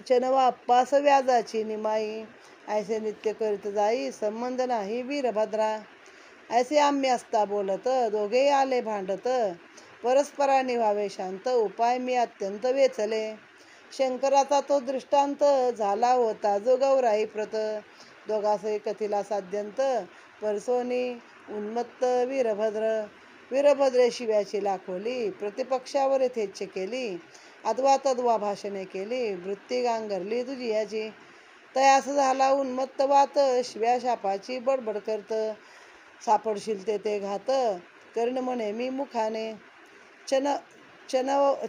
चनव अप्पास व्याजाची निमाई, ऐसे नित्य करीत जाई संबंध नाही वीरभद्रा. ऐसे आम्ही असता बोलत, दोघे आले भांडत. परस्पराने व्हावे शांत, उपाय मी अत्यंत वेचले. शंकराचा तो दृष्टांत झाला होता जो गौराई प्रत. दोघासही कथीला साध्यंत, परसोनी उन्मत्त वीरभद्र. वीरभद्रे शिव्याची लाखोली, प्रतिपक्षावर यथेच्छ केली. अद्वा तद्वा भाषणे केली, वृत्ती गांगरली दुजियाची. तयास झाला उन्मत्त वात, शिव्या शापाची बडबड करत. सापडशील ते घात, करीन म्हणे मी मुखाने.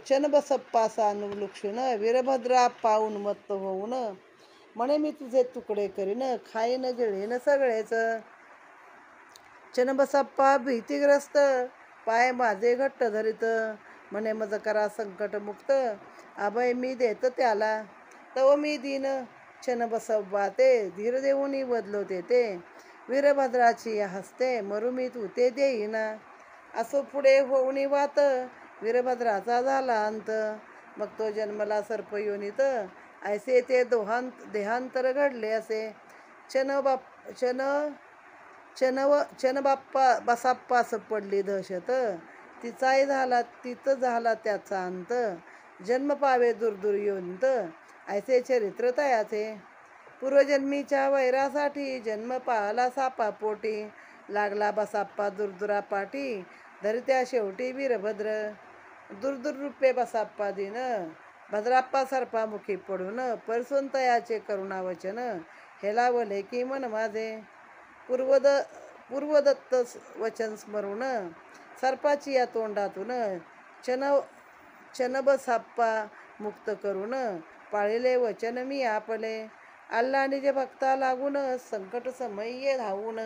चनबसप्पासा लुक्षून, वीरभद्रा पाऊन मत्त होऊन. म्हणे मी तुझे तुकडे करीन, खाईन गिळीन सगळेच. चनबसप्पा भीतीग्रस्त, पाय माझे घट्ट धरीत. म्हणे मज करा संकटमुक्त, अभय मी देत त्याला. तव मी दीन चनबसप्पा ते, धीर देऊनी बदलो ते. वीरभद्राची हसते, मरू मी तू ते देईना. असो पुढे होऊनी वात, वीरभद्राचा झाला अंत. मग तो जन्मला सर्पयोनीत, ऐसे ते देहांतर घडले असे. चनबाप्पा बसाप्पास पडली दहशत, तिथं झाला त्याचा अंत. जन्म पावे दूर योनित, ऐसे चरित्र तयाचे. पूर्वजन्मीच्या वैरासाठी जन्म पाहला सापापोटी. लागला बसाप्पा दुर्दुरापाटी, धरित्या शेवटी वीरभद्र. दुर्दुर रूपे बसाप्पा दिन, भद्राप्पा सर्पामुखी पडून. परसून तयाचे करुणावचन, हेलावले की मन माझे. पूर्वदत्त वचन स्मरून, सर्पाची या तोंडातून. चनबसाप्पा मुक्त करून, पाळिले वचन मी आपले. अल्ला निज भक्ता लागून, संकट समय्ये धावून.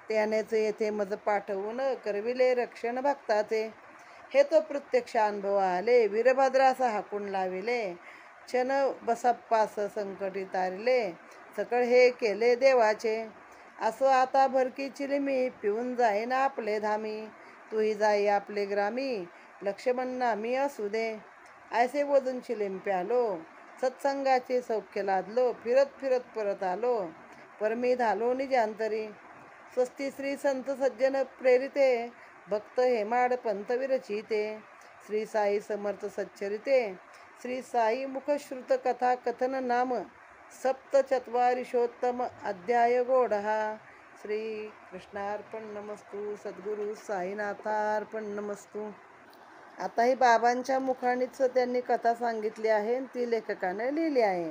त्यानेच येथे मज पाठवून, करविले रक्षण भक्ताचे. हे तो प्रत्यक्ष अनुभव आले, वीरभद्रास हाकून लाविले. चनबसप्पास संकटी तारिले, सकळ हे केले देवाचे. असो आता भरकी चिलिमी, पिऊन जाईन आपले धामी. तूही जाई आपले ग्रामी, लक्ष्मण नामी असू दे. ऐसे बोलून चिलीम प्यालो, सत्संगाचे सौख्य लादलो. फिरत परत आलो, परमी धालो निजांतरी. स्वस्ती श्री संत सज्जन प्रेरिते, भक्त हेमाड पंथ विरचिते. श्री साई समर्थ सच्चरिते, श्री साई मुखश्रुत कथा कथन नाम. सप्तचत्वारिशोत्तम अध्याय गोडहा. श्री कृष्णार्पण नमस्तु. सद्गुरु साईनाथार्पण नमस्तु. आता ही बाबांच्या मुखानेच त्यांनी कथा सांगितली आहे आणि ती लेखकाने लिहिली आहे.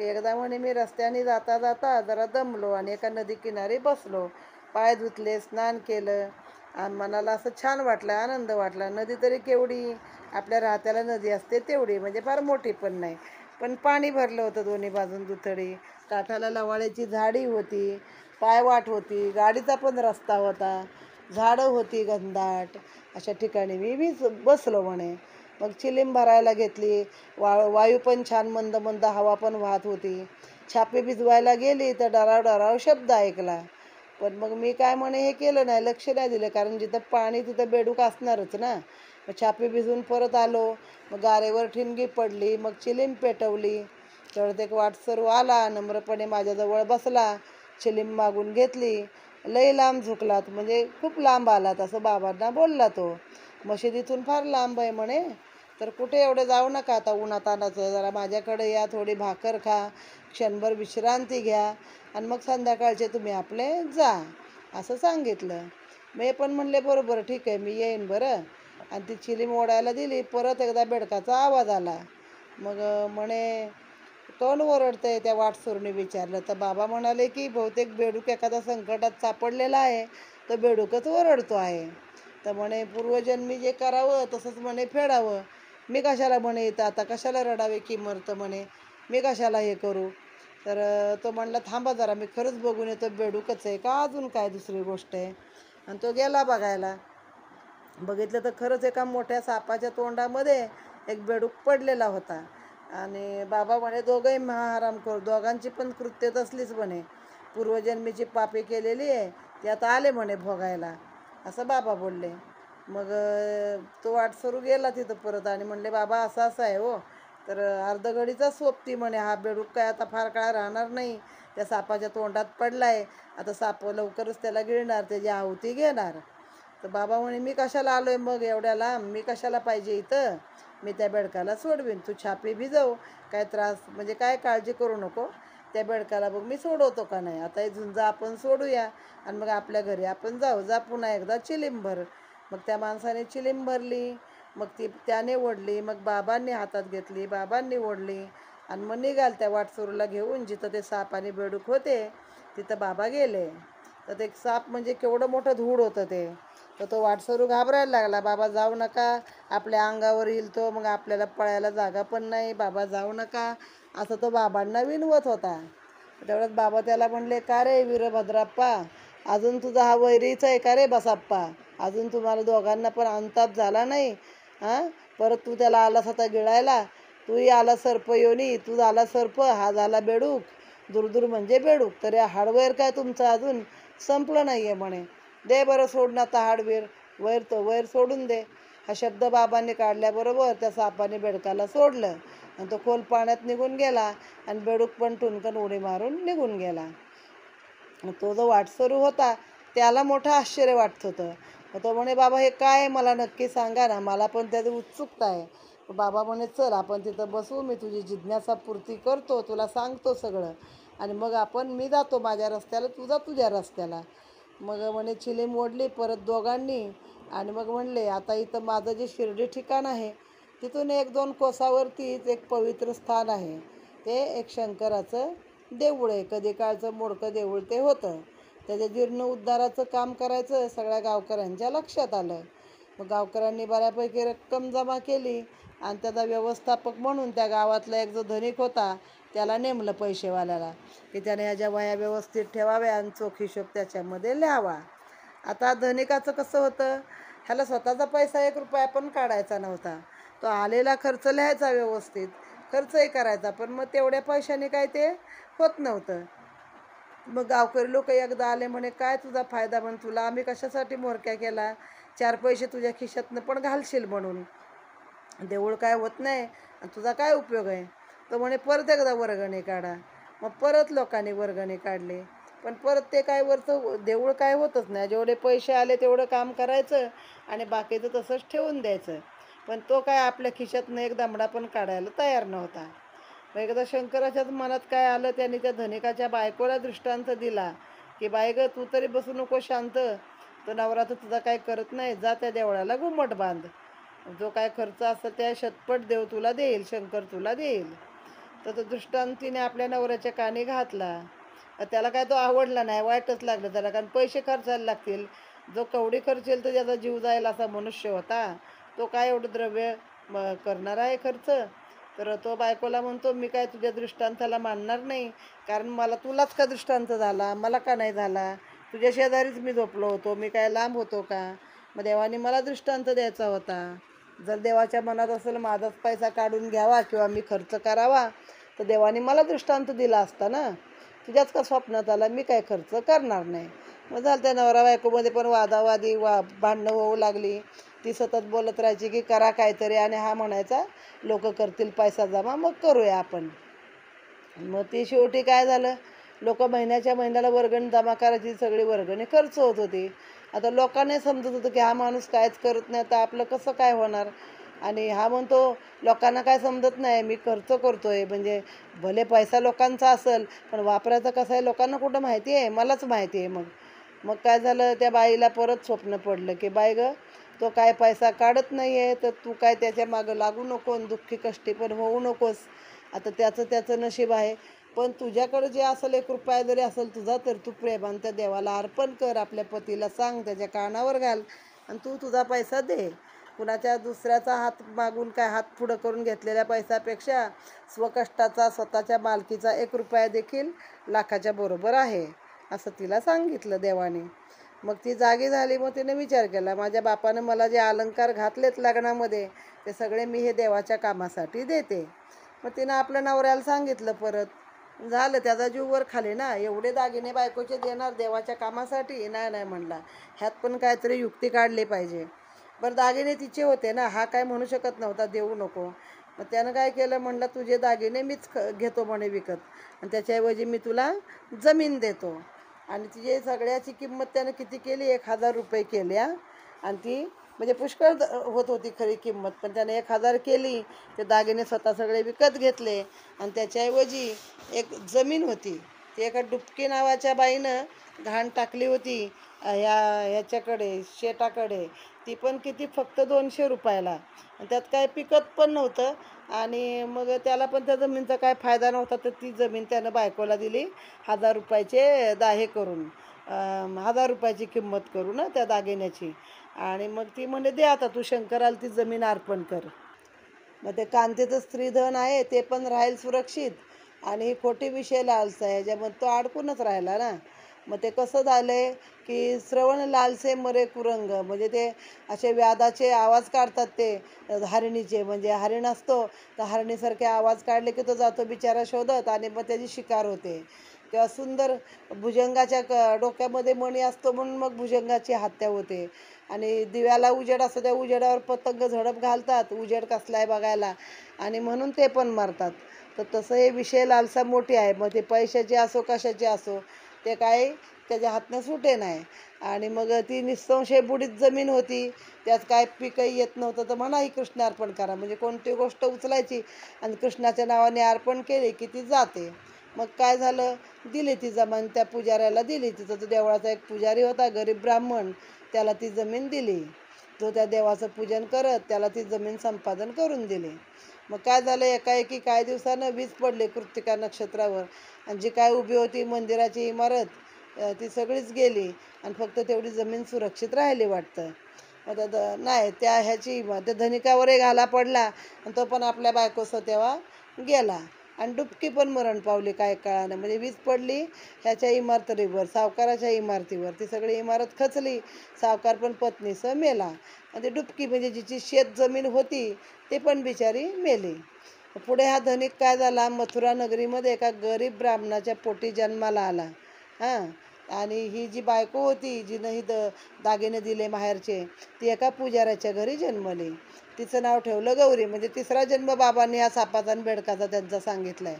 एकदा म्हणे मी रस्त्याने जाता जाता जरा दमलो आणि एका नदी किनारी बसलो. पाय धुतले, स्नान केलं आणि मनाला असं छान वाटलं, आनंद वाटला. नदी तरी केवढी, आपल्या राहत्याला नदी असते तेवढी, म्हणजे फार मोठी पण नाही. पण पाणी भरलं होतं दोन्ही बाजून दुथडी. काठाला लवाळ्याची झाडी होती, पायवाट होती, गाडीचा पण रस्ता होता, झाडं होती घनदाट. अशा ठिकाणी मी बसलो म्हणे. मग चिलीम भरायला घेतली. वायू पण छान मंद मंद, हवा पण वाहत होती. छापे भिजवायला गेली तर डराव शब्द ऐकला. पण मग मी काय म्हणे हे केलं नाही, लक्ष नाही दिलं, कारण जिथं पाणी तिथं बेडूक असणारच ना. मग छापे भिजवून परत आलो. मग गारेवर ठिणगी पडली. मग चिलीम पेटवली. तेवढ्यात एक वाटसरू आला, नम्रपणे माझ्याजवळ बसला. चिलीम मागून घेतली. लई लांब झुकलात, म्हणजे खूप लांब आलात असं बाबांना बोलला तो. मशिदीतून फार लांब आहे म्हणे, तर कुठे एवढे जाऊ नका आता उन्हातानाचं, जरा माझ्याकडे या, थोडी भाकर खा, क्षणभर विश्रांती घ्या आणि मग संध्याकाळचे तुम्ही आपले जा, असं सांगितलं. मी पण म्हणले बरोबर ठीक आहे, मी येईन बरं. आणि ती चिलीम ओढायला दिली. परत एकदा बेडकाचा आवाज आला. मग म्हणे कोण ओरडतंय, त्या वाटसरूने विचारलं. तर बाबा म्हणाले की बहुतेक बेडूक एखादा संकटात सापडलेला आहे, तर बेडूकच ओरडतो आहे. तर म्हणे पूर्वजन्मी जे करावं तसंच म्हणे फेडावं. मी कशाला म्हणे इथं आता कशाला रडावे की मरतं म्हणे, मी कशाला हे करू. तर तो म्हणला थांबा जरा, मी खरंच बघून येतो बेडूकच आहे का अजून काय दुसरी गोष्ट आहे. आणि तो गेला बघायला. बघितलं तर खरंच एका मोठ्या सापाच्या तोंडामध्ये एक बेडूक पडलेला होता. आणि बाबा म्हणे दोघंही महाहरामखोर, दोघांची पण कृत्य तसलीच म्हणे, पूर्वजन्मीची पापी केलेली आहे ती आता आले म्हणे भोगायला, असं बाबा बोलले. मग तो वाटसरू गेला तिथं परत आणि म्हणले बाबा असं असं आहे हो. तर अर्धघडीचा सोबती म्हणे, हा बेडूक काय आता फार काळ राहणार नाही, त्या सापाच्या तोंडात पडलाय, आता साप लवकरच त्याला गिळणार, त्याची आहुती घेणार. तर बाबा म्हणे मी कशाला आलोय मग एवढ्या लांब, मी कशाला पाहिजे इथं, मी त्या बेडकाला सोडवीन, तू छापी भिजव, काय त्रास म्हणजे काय काळजी करू नको, त्या बेडकाला बघ मी सोडवतो का नाही. आता हे झुंजा आपण सोडूया आणि मग आपल्या घरी आपण जाऊ, जा पुन्हा एकदा चिलीम भर. मग त्या माणसाने चिलीम भरली, मग ती त्याने ओढली, मग बाबांनी हातात घेतली, बाबांनी ओढली आणि मग निघाल त्या वाटसरूला घेऊन. जिथं ते साप आणि बेडूक होते तिथं बाबा गेले. तर ते साप म्हणजे केवढं मोठं धूळ होतं ते. तर तो वाटसरू घाबरायला लागला, बाबा जाऊ नका, आपल्या अंगावर येईल तो, मग आपल्याला पळायला जागा पण नाही, बाबा जाऊ नका, असं तो बाबांना विनवत होता. तेवढ्यात बाबा त्याला म्हणले का रे वीरभद्राप्पा, अजून तुझा हा वैरीच आहे का रे बसाप्पा, अजून तुम्हाला दोघांना पण अंताप झाला नाही. हां, परत तू त्याला आलास आता गिळायला, तूही आला सर्प योनी, तू झाला सर्प, हा झाला बेडूक, दूरदूर म्हणजे बेडूक, तर या हाडवैर काय तुमचं अजून संपलं नाही आहे म्हणे, दे बरं सोडून आता हाडवेर, वैर तो वैर सोडून दे. हा शब्द बाबांनी काढल्याबरोबर त्या सापाने बेडकाला सोडलं आणि तो खोल पाण्यात निघून गेला आणि बेडूक पण टुनकन उडी मारून निघून गेला. तो जो वाटसरू होता त्याला मोठं आश्चर्य वाटत होतं. तो म्हणे बाबा हे काय आहे, मला नक्की सांगा ना, मला पण त्याची उत्सुकता आहे. बाबा म्हणे चल आपण तिथं बसू, मी तुझी जिज्ञासा पूर्ती करतो, तुला सांगतो सगळं, आणि मग मी जातो माझ्या रस्त्याला, तू जा तुझ्या रस्त्याला. मग म्हणे चिलीम ओढली परत दोघांनी आणि मग म्हणले आता इथं माझं जे शिर्डी ठिकाण आहे तिथून 1-2 कोसावरतीच एक पवित्र स्थान आहे. ते एक शंकराचं देऊळ आहे, कधी काळचं मोडकं देऊळ ते होतं. त्याच्या जीर्ण उद्धाराचं काम करायचं सगळ्या गावकऱ्यांच्या लक्षात आलं. मग गावकऱ्यांनी बऱ्यापैकी रक्कम जमा केली आणि त्याचा व्यवस्थापक म्हणून त्या गावातला एक जो धनिक होता त्याला नेमलं पैसेवाल्याला, की त्याने ह्याच्या वह्या व्यवस्थित ठेवाव्या आणि चोख हिशोब त्याच्यामध्ये लिहावा. आता धनिकाचं कसं होतं, ह्याला स्वतःचा पैसा 1 रुपया पण काढायचा नव्हता. तो आलेला खर्च लिहायचा व्यवस्थित, खर्चही करायचा, पण मग तेवढ्या पैशाने काय ते होत नव्हतं. मग गावकरी लोक एकदा आले, म्हणे काय तुझा फायदा, म्हण तुला आम्ही कशासाठी मोरक्या केला, 4 पैसे तुझ्या खिशातनं पण घालशील म्हणून, देऊळ काय होत नाही आणि तुझा काय उपयोग आहे. तर म्हणे परत एकदा वर्गणी काढा. मग परत लोकांनी वर्गणी काढली, पण परत ते काय वरचं देऊळ काय होतच नाही. जेवढे पैसे आले तेवढं काम करायचं आणि बाकीचं तसंच ठेवून द्यायचं. पण तो काय आपल्या खिशातनं एक दामडा पण काढायला तयार नव्हता. मग एकदा शंकराच्याच मनात काय आलं, त्यांनी त्या धनिकाच्या बायकोला दृष्टांत दिला की बाई गं तू तरी बसू नको शांत, तो नवरा तर तुझा काय करत नाही, जा त्या देवळाला घुमट बांध, जो काय खर्च असतं त्या शतपट देव तुला देईल, शंकर तुला देईल. तर तो दृष्टांत तिने आपल्या नवऱ्याच्या कानी घातला. त्याला काय तो आवडला नाही, वाईटच लागलं त्याला, कारण पैसे खर्चायला लागतील, जो कवडी खर्चेल तर त्याचा जीव जाईल असा मनुष्य होता, तो काय एवढं द्रव्य करणार आहे खर्च. तर तो बायकोला म्हणतो मी काय तुझ्या दृष्टांताला मानणार नाही, कारण मला तुलाच का दृष्टांत झाला, मला का नाही झाला, तुझ्या शेजारीच मी झोपलो होतो, मी काय लांब होतो का. मग देवाने मला दृष्टांत द्यायचा होता. जर देवाच्या मनात असेल माझाच पैसा काढून घ्यावा किंवा मी खर्च करावा, तर देवाने मला दृष्टांत दिला असता ना, तुझ्याच का स्वप्नात आला, मी काय खर्च करणार नाही. मग झालं त्या नवरा बायकोमध्ये पण वादावादी भांडणं होऊ लागली. ती सतत बोलत राहायची की करा काहीतरी, आणि हा म्हणायचा लोक करतील पैसा जमा मग करूया आपण. मग ती शेवटी काय झालं, लोक महिन्याच्या महिन्याला वर्गणी जमा करायची, सगळी वर्गणी खर्च होत होती. आता लोकांना समजत होतं की हा माणूस काहीच करत नाही, तर आपलं कसं काय होणार. आणि हा म्हणतो लोकांना काय समजत नाही, मी खर्च करतोय. म्हणजे भले पैसा लोकांचा असेल, पण वापरायचं कसं आहे लोकांना कुठं माहिती आहे, मलाच माहिती आहे. मग मग काय झालं, त्या बाईला परत स्वप्न पडलं की बाई गं, तो काय पैसा काढत नाही आहे, तर तू काय त्याच्या मागं लागू नको आणि दुःखी कष्टी पण होऊ नकोस. आता त्याचं नशीब आहे. पण तुझ्याकडे जे असेल 1 रुपया जरी असेल तुझा, तर तू प्रेमानं त्या देवाला अर्पण कर, आपल्या पतीला सांग, त्याच्या कानावर घाल आणि तू तुझा पैसा दे. कुणाच्या दुसऱ्याचा हात मागून काय हात पुढं करून घेतलेल्या पैशापेक्षा स्वकष्टाचा स्वतःच्या मालकीचा 1 रुपया देखील लाखाच्या बरोबर आहे, असं तिला सांगितलं देवाने. मग ती जागी झाली. मग तिने विचार केला, माझ्या बापानं मला जे अलंकार घातलेत लग्नामध्ये, ते सगळे मी हे देवाच्या कामासाठी देते. मग तिनं आपल्या नवऱ्याला सांगितलं. परत झालं, त्याचा जीव वर खाली ना, एवढे दागिने बायकोचे देणार देवाच्या कामासाठी, नाही नाही म्हणला, ह्यात पण काहीतरी युक्ती काढली पाहिजे. बरं, दागिने तिचे होते ना, हा काय म्हणू शकत नव्हता देऊ नको. मग त्यानं काय केलं, म्हणलं तुझे दागिने मीच घेतो म्हणे विकत, आणि त्याच्याऐवजी मी तुला जमीन देतो. आणि तिचे सगळ्याची किंमत त्यानं किती केली, 1,000 रुपये केल्या. आणि ती म्हणजे पुष्कळ होत होती खरी किंमत, पण त्याने 1,000 केली. ते दागिने स्वतः सगळे विकत घेतले. आणि त्याच्याऐवजी एक जमीन होती, ती एका डुबकी नावाच्या बाईनं घाण टाकली होती ह्याच्याकडे, शेटाकडे. ती पण किती, फक्त 200 रुपयाला. आणि त्यात काय पिकत पण नव्हतं. आणि मग त्याला पण त्या जमिनीचा काय फायदा नव्हता, तर ती जमीन त्यानं बायकोला दिली 1,000 रुपयाचे दाहे करून, 1,000 रुपयाची किंमत करू ना त्या दागिन्याची. आणि मग ती म्हणे दे आता तू शंकराला ती जमीन अर्पण कर. मग ते कांतीचं स्त्रीधन आहे ते पण राहील सुरक्षित, आणि ही खोटी विषय लालसा आहे ह्याच्यामध्ये तो अडकूनच राहिला ना. मग ते कसं झालंय की श्रवण लालसे मरे कुरंग, म्हणजे ते असे व्याधाचे आवाज काढतात ते हरिणीचे. म्हणजे हरिण असतो, तर हरणीसारखे आवाज काढले की तो जातो बिचारा शोधत, आणि मग त्याची शिकार होते. किंवा सुंदर भुजंगाच्या डोक्यामध्ये मणी असतो, म्हणून मग भुजंगाची हत्या होते. आणि दिव्याला उजेड असतो, त्या उजेडावर पतंग झडप घालतात, उजेड कसला आहे बघायला, आणि म्हणून ते पण मारतात. तर तसं हे विषय लालसा मोठी आहे. मग ते पैशाचे असो कशाचे असो, ते काय त्याच्या हातनं सुटे नाही. आणि मग ती निसंशय बुडीत जमीन होती, त्यात काय पीकही येत नव्हतं. तर म्हणा ही कृष्ण अर्पण करा, म्हणजे कोणती गोष्ट उचलायची आणि कृष्णाच्या नावाने अर्पण केले की ती जाते. मग काय झालं, दिली ती जमीन त्या पुजाऱ्याला दिली. तिथं तो देवळाचा एक पुजारी होता, गरीब ब्राह्मण, त्याला ती जमीन दिली. तो त्या देवाचं पूजन करत त्याला ती जमीन संपादन करून दिली. मग काय झालं, एकाएकी काही दिवसानं वीज पडले कृत्तिका नक्षत्रावर, आणि जी काय उभी होती मंदिराची इमारत, ती सगळीच गेली. आणि फक्त तेवढी जमीन सुरक्षित राहिली वाटतं. मग नाही, त्या ह्याची त्या धनिकावरही घाला पडला, आणि तो पण आपल्या बायकोसह तेव्हा गेला. आणि डुबकी पण मरण पावली काही काळानं. म्हणजे वीज पडली ह्याच्या इमारतीवर, सावकाराच्या इमारतीवर, ती सगळी इमारत खचली. सावकार पण पत्नीसह मेला. आणि ती डुबकी म्हणजे जिची शेत जमीन होती ते पण बिचारी मेली. पुढे हा धनिक काय झाला, मथुरा नगरीमध्ये एका गरीब ब्राह्मणाच्या पोटी जन्माला आला. हां. आणि ही जी बायको होती जिनं ही दागिने दिले माहेरचे, ती एका पुजाऱ्याच्या घरी जन्मली. तिचं नाव ठेवलं गौरी. म्हणजे तिसरा जन्म बाबांनी हा सापाचा आणि बेडकाचा त्यांचा सांगितला आहे.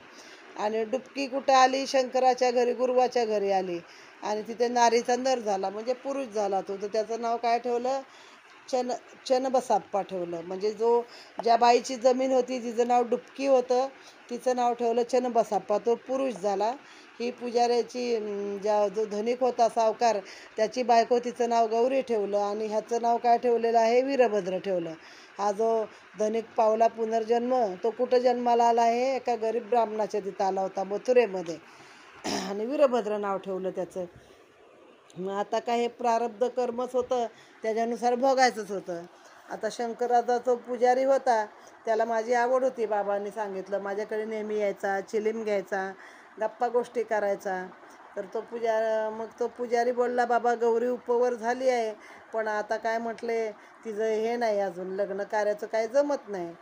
आणि डुबकी कुठं आली, शंकराच्या घरी, गुरुवाच्या घरी आली. आणि तिथे नारीचा नर झाला, म्हणजे पुरुष झाला तो. तर त्याचं नाव काय ठेवलं, चनबसाप्पा ठेवलं. म्हणजे ज्या बाईची जमीन होती जिचं नाव डुबकी होतं, तिचं नाव ठेवलं चनबसाप्पा, तो पुरुष झाला. ही पुजाऱ्याची जो धनिक होता सावकार, त्याची बायको, तिचं नाव गौरी ठेवलं. आणि ह्याचं नाव काय ठेवलेलं आहे, वीरभद्र ठेवलं. हा जो धनिक पावला पुनर्जन्म, तो कुठं जन्माला आला आहे, एका गरीब ब्राह्मणाच्या तिथं आला होता मथुरेमध्ये. आणि वीरभद्र नाव ठेवलं त्याचं. मग आता काय, हे प्रारब्ध कर्मच होतं, त्याच्यानुसार भोगायचंच होतं. आता शंकराचा तो पुजारी होता, त्याला माझी आवड होती. बाबांनी सांगितलं, माझ्याकडे नेहमी यायचा, चिलीम घ्यायचा, गप्पा गोष्टी करायचा. तर मग तो पुजारी बोलला, बाबा गौरी उपवर झाली आहे, पण आता काय म्हटले, तिचं हे नाही, अजून लग्न कार्याचं काही जमत नाही,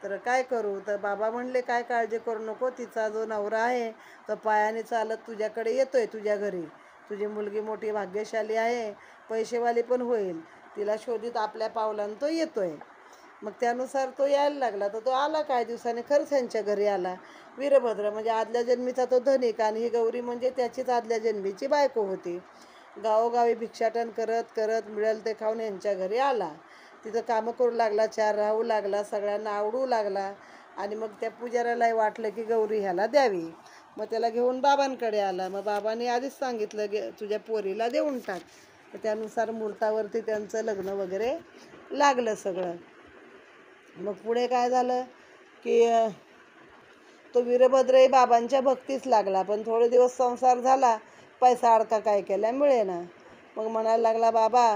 तर काय करू. तर बाबा म्हणले, काय काळजी करू नको, तिचा जो नवरा आहे तो पायाने चालत तुझ्याकडे येतोय, तुझ्या घरी. तुझी मुलगी मोठी भाग्यशाली आहे, पैसेवाली पण होईल, तिला शोधित आपल्या पावलानं तो येतोय. मग त्यानुसार तो यायला लागला. तर तो आला काही दिवसाने, खरंच त्यांच्या घरी आला. वीरभद्र म्हणजे आदल्या जन्मीचा तो धनिक, आणि ही गौरी म्हणजे त्याचीच आदल्या जन्मीची बायको होती. गावोगावी भिक्षाटन करत करत मिळेल ते खाऊन यांच्या घरी आला. तिथं कामं करू लागला, चार राहू लागला, सगळ्यांना आवडू लागला. आणि मग त्या पुजाऱ्यालाही वाटलं की गौरी ह्याला द्यावी. मग त्याला घेऊन बाबांकडे आला. मग बाबांनी आधीच सांगितलं तुझ्या पोरीला देऊन टाक. तर त्यानुसार मुहूर्तावरती त्यांचं लग्न वगैरे लागलं सगळं. मग पुढे काय झालं की तो वीरभद्रही बाबांच्या भक्तीस लागला. पण थोडे दिवस संसार झाला, पैसा अडका काय केल्या मिळेना. मग म्हणायला लागला, बाबा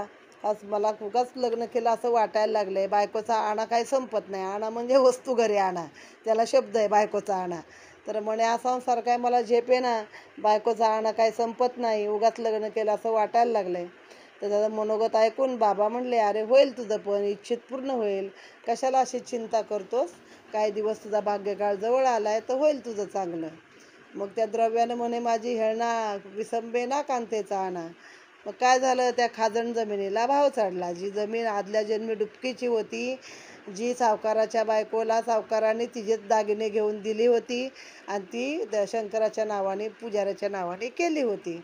आज मला खूपच लग्न केलं असं वाटायला लागलं आहे. बायकोचा आणा काही संपत नाही. आणा म्हणजे वस्तू घरी आणा, त्याला शब्द आहे बायकोचा आणा. तर म्हणे हा संसार काय मला झेपे ना, बायकोचा आणा काही संपत नाही, उगाच लग्न केलं असं वाटायला लागलं आहे. तर त्याचं मनोगत ऐकून बाबा म्हणले, अरे होईल तुझं पण, इच्छित पूर्ण होईल, कशाला अशी चिंता करतोस, काही दिवस तुझा भाग्यकाळ जवळ आला आहे, तर होईल तुझं चांगलं. मग त्या द्रव्यानं म्हणे माझी हेळना विसंबे ना कांतेचा आणा. मग काय झालं, त्या खाजण जमिनीला भाव चढला. जी जमीन आदल्या जन्मी डुबकीची होती, जी सावकाराच्या बायकोला सावकाराने तिचेच दागिने घेऊन दिली होती, आणि ती शंकराच्या नावाने पुजाऱ्याच्या नावाने केली होती.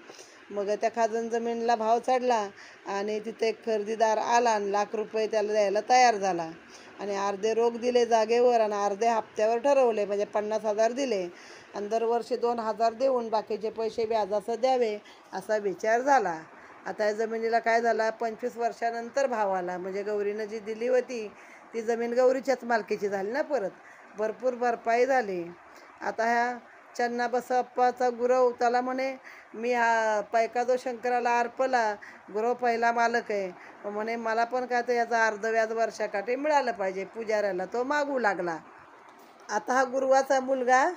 मग त्या खाजण जमिनीला भाव चढला, आणि तिथे एक खरेदीदार आला आणि ₹1,00,000 त्याला द्यायला तयार झाला. आणि अर्धे रोख दिले जागेवर आणि अर्धे हप्त्यावर ठरवले, म्हणजे 50,000 दिले. आणि दरवर्षी 2,000 देऊन बाकीचे पैसे व्याजासह द्यावे असा विचार झाला. आता या जमिनीला काय झाला, 25 वर्षानंतर भाव आला. म्हणजे गौरीनं जी दिली होती ती जमीन गौरीच्याच मालकीची झाली ना परत. भरपूर भरपाई झाली. आता ह्या चन्ना बसप्पाचा गुरव त्याला म्हणे, मी हा पैका जो शंकराला अर्पला, गुरव पहिला मालक आहे. म्हणे मला पण काय तर याचा अर्ध व्याज वर्षाकाठी मिळालं पाहिजे. पुजाऱ्याला तो मागू लागला. आता हा गुरुवाचा मुलगा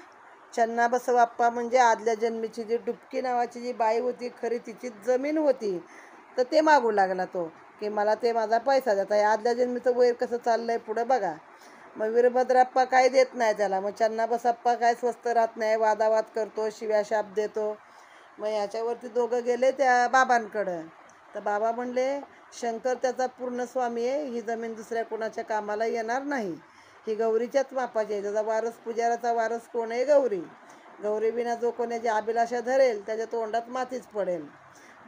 चन्ना बसवाप्पा म्हणजे आदल्या जन्मीची जी डुबकी नावाची जी बाई होती, खरी तिचीच जमीन होती, तर ते मागू लागला तो, की मला ते माझा पैसा देता. या आदल्या जन्मीचं वैर कसं चाललंय पुढं बघा. मग वीरभद्राप्पा काय देत नाही त्याला. मग चन्ना बसप्पा काय स्वस्त राहत नाही, वादावाद करतो, शिव्या शाप देतो. मग याच्यावरती दोघं गेले त्या बाबांकडं. तर बाबा म्हणले, शंकर त्याचा पूर्ण स्वामी आहे, ही जमीन दुसऱ्या कोणाच्या कामाला येणार नाही, ही गौरीच्याच मापाची आहे. त्याचा वारस, पुजाराचा वारस कोण आहे, गौरी. गौरी विना जो कोणाची अभिलाषा धरेल त्याच्या तोंडात मातीच पडेल.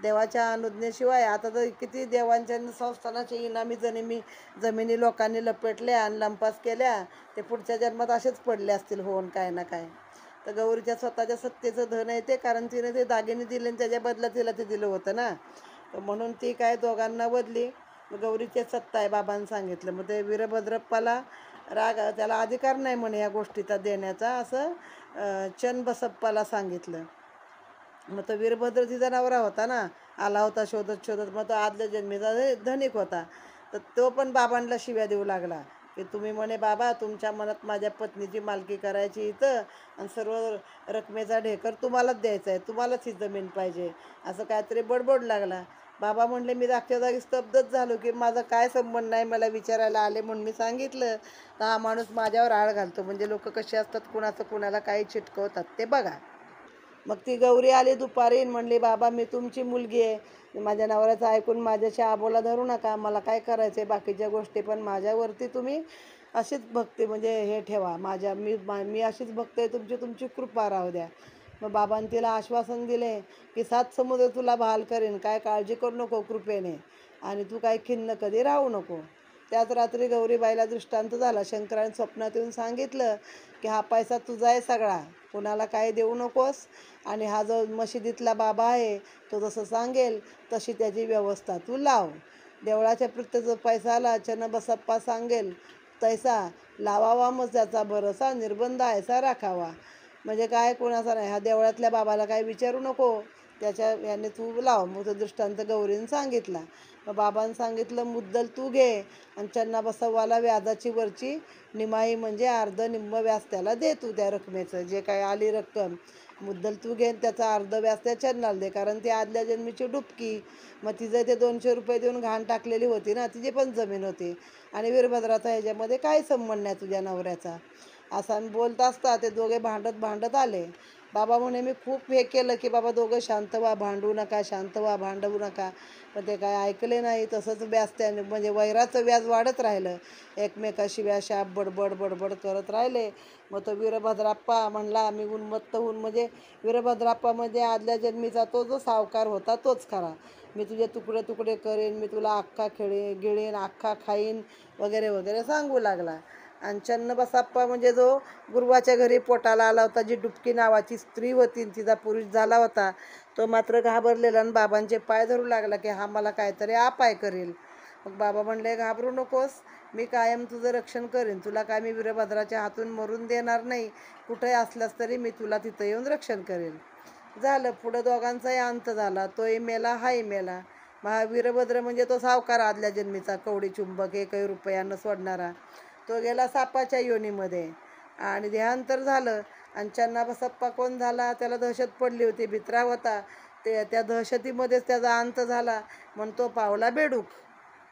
देवाच्या अनुज्ञेशिवाय. आता तर किती देवांच्या संस्थानाच्या इनामी जमिनी लोकांनी लपेटल्या आणि लंपास केल्या, ते पुढच्या जन्मात असेच पडले असतील होऊन काय ना काय. तर गौरीच्या स्वतःच्या सत्तेचं धन आहे ते, कारण तिने ते दागिने दिले आणि त्याच्या बदल्यात तिला ते दिलं होतं ना. तर म्हणून ती काय दोघांना बदली. गौरीची सत्ता आहे बाबांनी सांगितलं. मग ते वीरभद्रप्पाला राग, त्याला अधिकार नाही म्हणे या गोष्टीचा देण्याचा, असं चन्नबसप्पाला सांगितलं. मग तो वीरभद्र तिचा नवरा होता ना, आला होता शोधत शोधत. मग तो आदल्या जन्मीचा धनिक होता. तर तो पण बाबांना शिव्या देऊ लागला, की तुम्ही म्हणे बाबा तुमच्या मनात माझ्या पत्नीची मालकी करायची इथं, आणि सर्व रकमेचा ढेकर तुम्हालाच द्यायचा आहे, तुम्हालाच ही जमीन पाहिजे, असं काहीतरी बडबड लागला. बाबा म्हणले, मी जागच्या जागी स्तब्धच झालो, की माझा काय संबंध नाही, मला विचारायला आले म्हणून मी सांगितलं. तर हा माणूस माझ्यावर आळ घालतो. म्हणजे लोक कसे असतात, कुणाचं कुणाला काही चिटकवतात ते बघा. मग ती गौरी आली दुपारी, म्हणली, बाबा मी तुमची मुलगी आहे, माझ्या नवऱ्याचं ऐकून माझ्याशी आबोला धरू नका, मला काय करायचं आहे बाकीच्या गोष्टी, पण माझ्यावरती तुम्ही अशीच भक्ती म्हणजे हे ठेवा, मी अशीच भक्त आहे तुमची, तुमची कृपा राहू द्या. मग बाबांनी तिला आश्वासन दिले, की 7 समुद्र तुला बहाल करेन, काय काळजी करू नको कृपेने, आणि तू काय खिन्न कधी राहू नको. त्याच रात्री गौरीबाईला दृष्टांत झाला. शंकराने स्वप्नात येऊन सांगितलं, की हा पैसा तुझा आहे सगळा, कुणाला काय देऊ नकोस, आणि हा जो मशिदीतला बाबा आहे तो जसं सांगेल तशी त्याची व्यवस्था तू लाव. देवळाच्या प्रत्येक जो पैसा आला, चन्नबसप्पा सांगेल तैसा लावावा, मग त्याचा भरोसा निर्बंध ऐसा राखावा. म्हणजे काय, कोणाचा नाही, हा देवळातल्या बाबाला काय विचारू नको, त्याच्या याने तू लाव. मग तो दृष्टांत गौरीने सांगितला. मग बाबांनी सांगितलं, मुद्दल तू घे, आणि चन्नाबसव्वाला व्याजाची वरची निमाई म्हणजे अर्ध निम्म व्याज त्याला दे तू, त्या रकमेचं जे काय आली रक्कम मुद्दल तू घे, त्याचा अर्ध व्याज त्या चन्नाला दे, कारण ती आदल्या जन्मीची डुबकी. मग तिचं ते ₹200 देऊन घाण टाकलेली होती ना, तिची पण जमीन होती, आणि वीरभद्राचा ह्याच्यामध्ये काही संबंध नाही तुझ्या नवऱ्याचा. असं बोलत असता ते दोघे भांडत भांडत आले. बाबा म्हणे मी खूप हे केलं की बाबा दोघं शांत व्हा, भांडू नका, शांत व्हा, भांडवू नका, पण ते काय ऐकले नाही. तसंच व्याज त्याने म्हणजे वैराचं व्याज वाढत राहिलं. एकमेकाशी व्याशाप बडबड बडबड करत राहिले. मग तो वीरभद्राप्पा म्हणला, मी उन्मत्त होऊन म्हणजे वीरभद्राप्पा म्हणजे आदल्या जन्मीचा तो जो सावकार होता तोच खरा. मी तुझे तुकडे तुकडे करेन, मी तुला अख्खा गिळेन, अख्खा खाईन वगैरे वगैरे सांगू लागला. आणि चन्नबसप्पा म्हणजे जो गुरुवाच्या घरी पोटाला आला होता, जी डुबकी नावाची स्त्री होती, तिचा पुरुष झाला होता, तो मात्र घाबरलेला आणि बाबांचे पाय धरू लागला की हा मला काहीतरी अपाय करेल. मग बाबा म्हणले, घाबरू नकोस, मी कायम तुझं रक्षण करेन, तुला काय मी वीरभद्राच्या हातून मरून देणार नाही, कुठे असलास तरी मी तुला तिथं येऊन रक्षण करेन. झालं. पुढं दोघांचाही अंत झाला. तोही मेला, हाही मेला. वीरभद्र म्हणजे तो सावकार आदल्या जन्मीचा, कवडी चुंबक, एकही रुपया न सोडणारा, तो गेला सापाच्या योनीमध्ये आणि देहांतर झालं. आणि चन्नाबसप्पा कोण झाला, त्याला दहशत पडली होती, भित्रा होता, त्या दहशतीमध्येच त्याचा अंत झाला. म्हणून तो पावला बेडूक.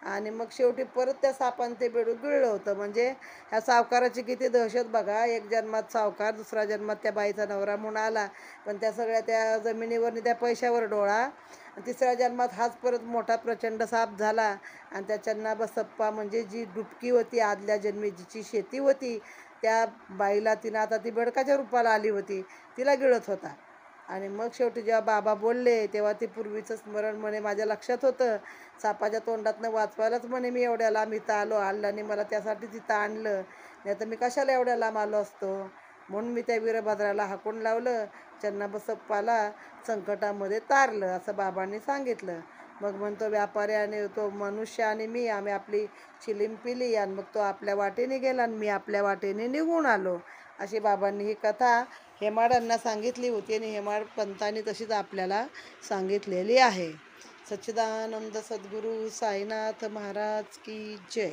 आणि मग शेवटी परत त्या सापान ते बेडूक गिळलं होतं. म्हणजे ह्या सावकाराची किती दहशत बघा. एक जन्मात सावकार, दुसऱ्या जन्मात त्या बाईचा नवरा म्हणून आला, पण त्या सगळ्या त्या जमिनीवर त्या पैशावर डोळा. आणि तिसऱ्या जन्मात हाच परत मोठा प्रचंड साप झाला. आणि त्या चन्नाबसप्पा म्हणजे जी डुबकी होती आदल्या जन्मी, जिची शेती होती, त्या बाईला तिनं आता ती बेडकाच्या रूपाला आली होती, तिला गिळत होता. आणि मग शेवटी जेव्हा बाबा बोलले तेव्हा ते पूर्वीचं स्मरण म्हणे माझ्या लक्षात होतं. सापाच्या तोंडातनं वाचवायलाच म्हणे मी एवढ्या लांब इथं आलो, अल्लाने मला त्यासाठी तिथं आणलं, नाही तर मी कशाला एवढ्या लांब आलो असतो. म्हणून मी त्या वीरभद्राला हाकून लावलं, चन्नाबसप्पाला संकटामध्ये तारलं, असं बाबांनी सांगितलं. मग म्हणतो व्यापारी आणि तो मनुष्य आणि मी, आम्ही आपली चिलीम पिली आणि मग तो आपल्या वाटेने गेला आणि मी आपल्या वाटेने निघून आलो. अशी बाबांनी ही कथा हेमाडांना सांगितली होती आणि हेमाड पंतांनी तशीच आपल्याला सांगितलेली आहे. सच्चिदानंद सद्गुरू साईनाथ महाराज की जय.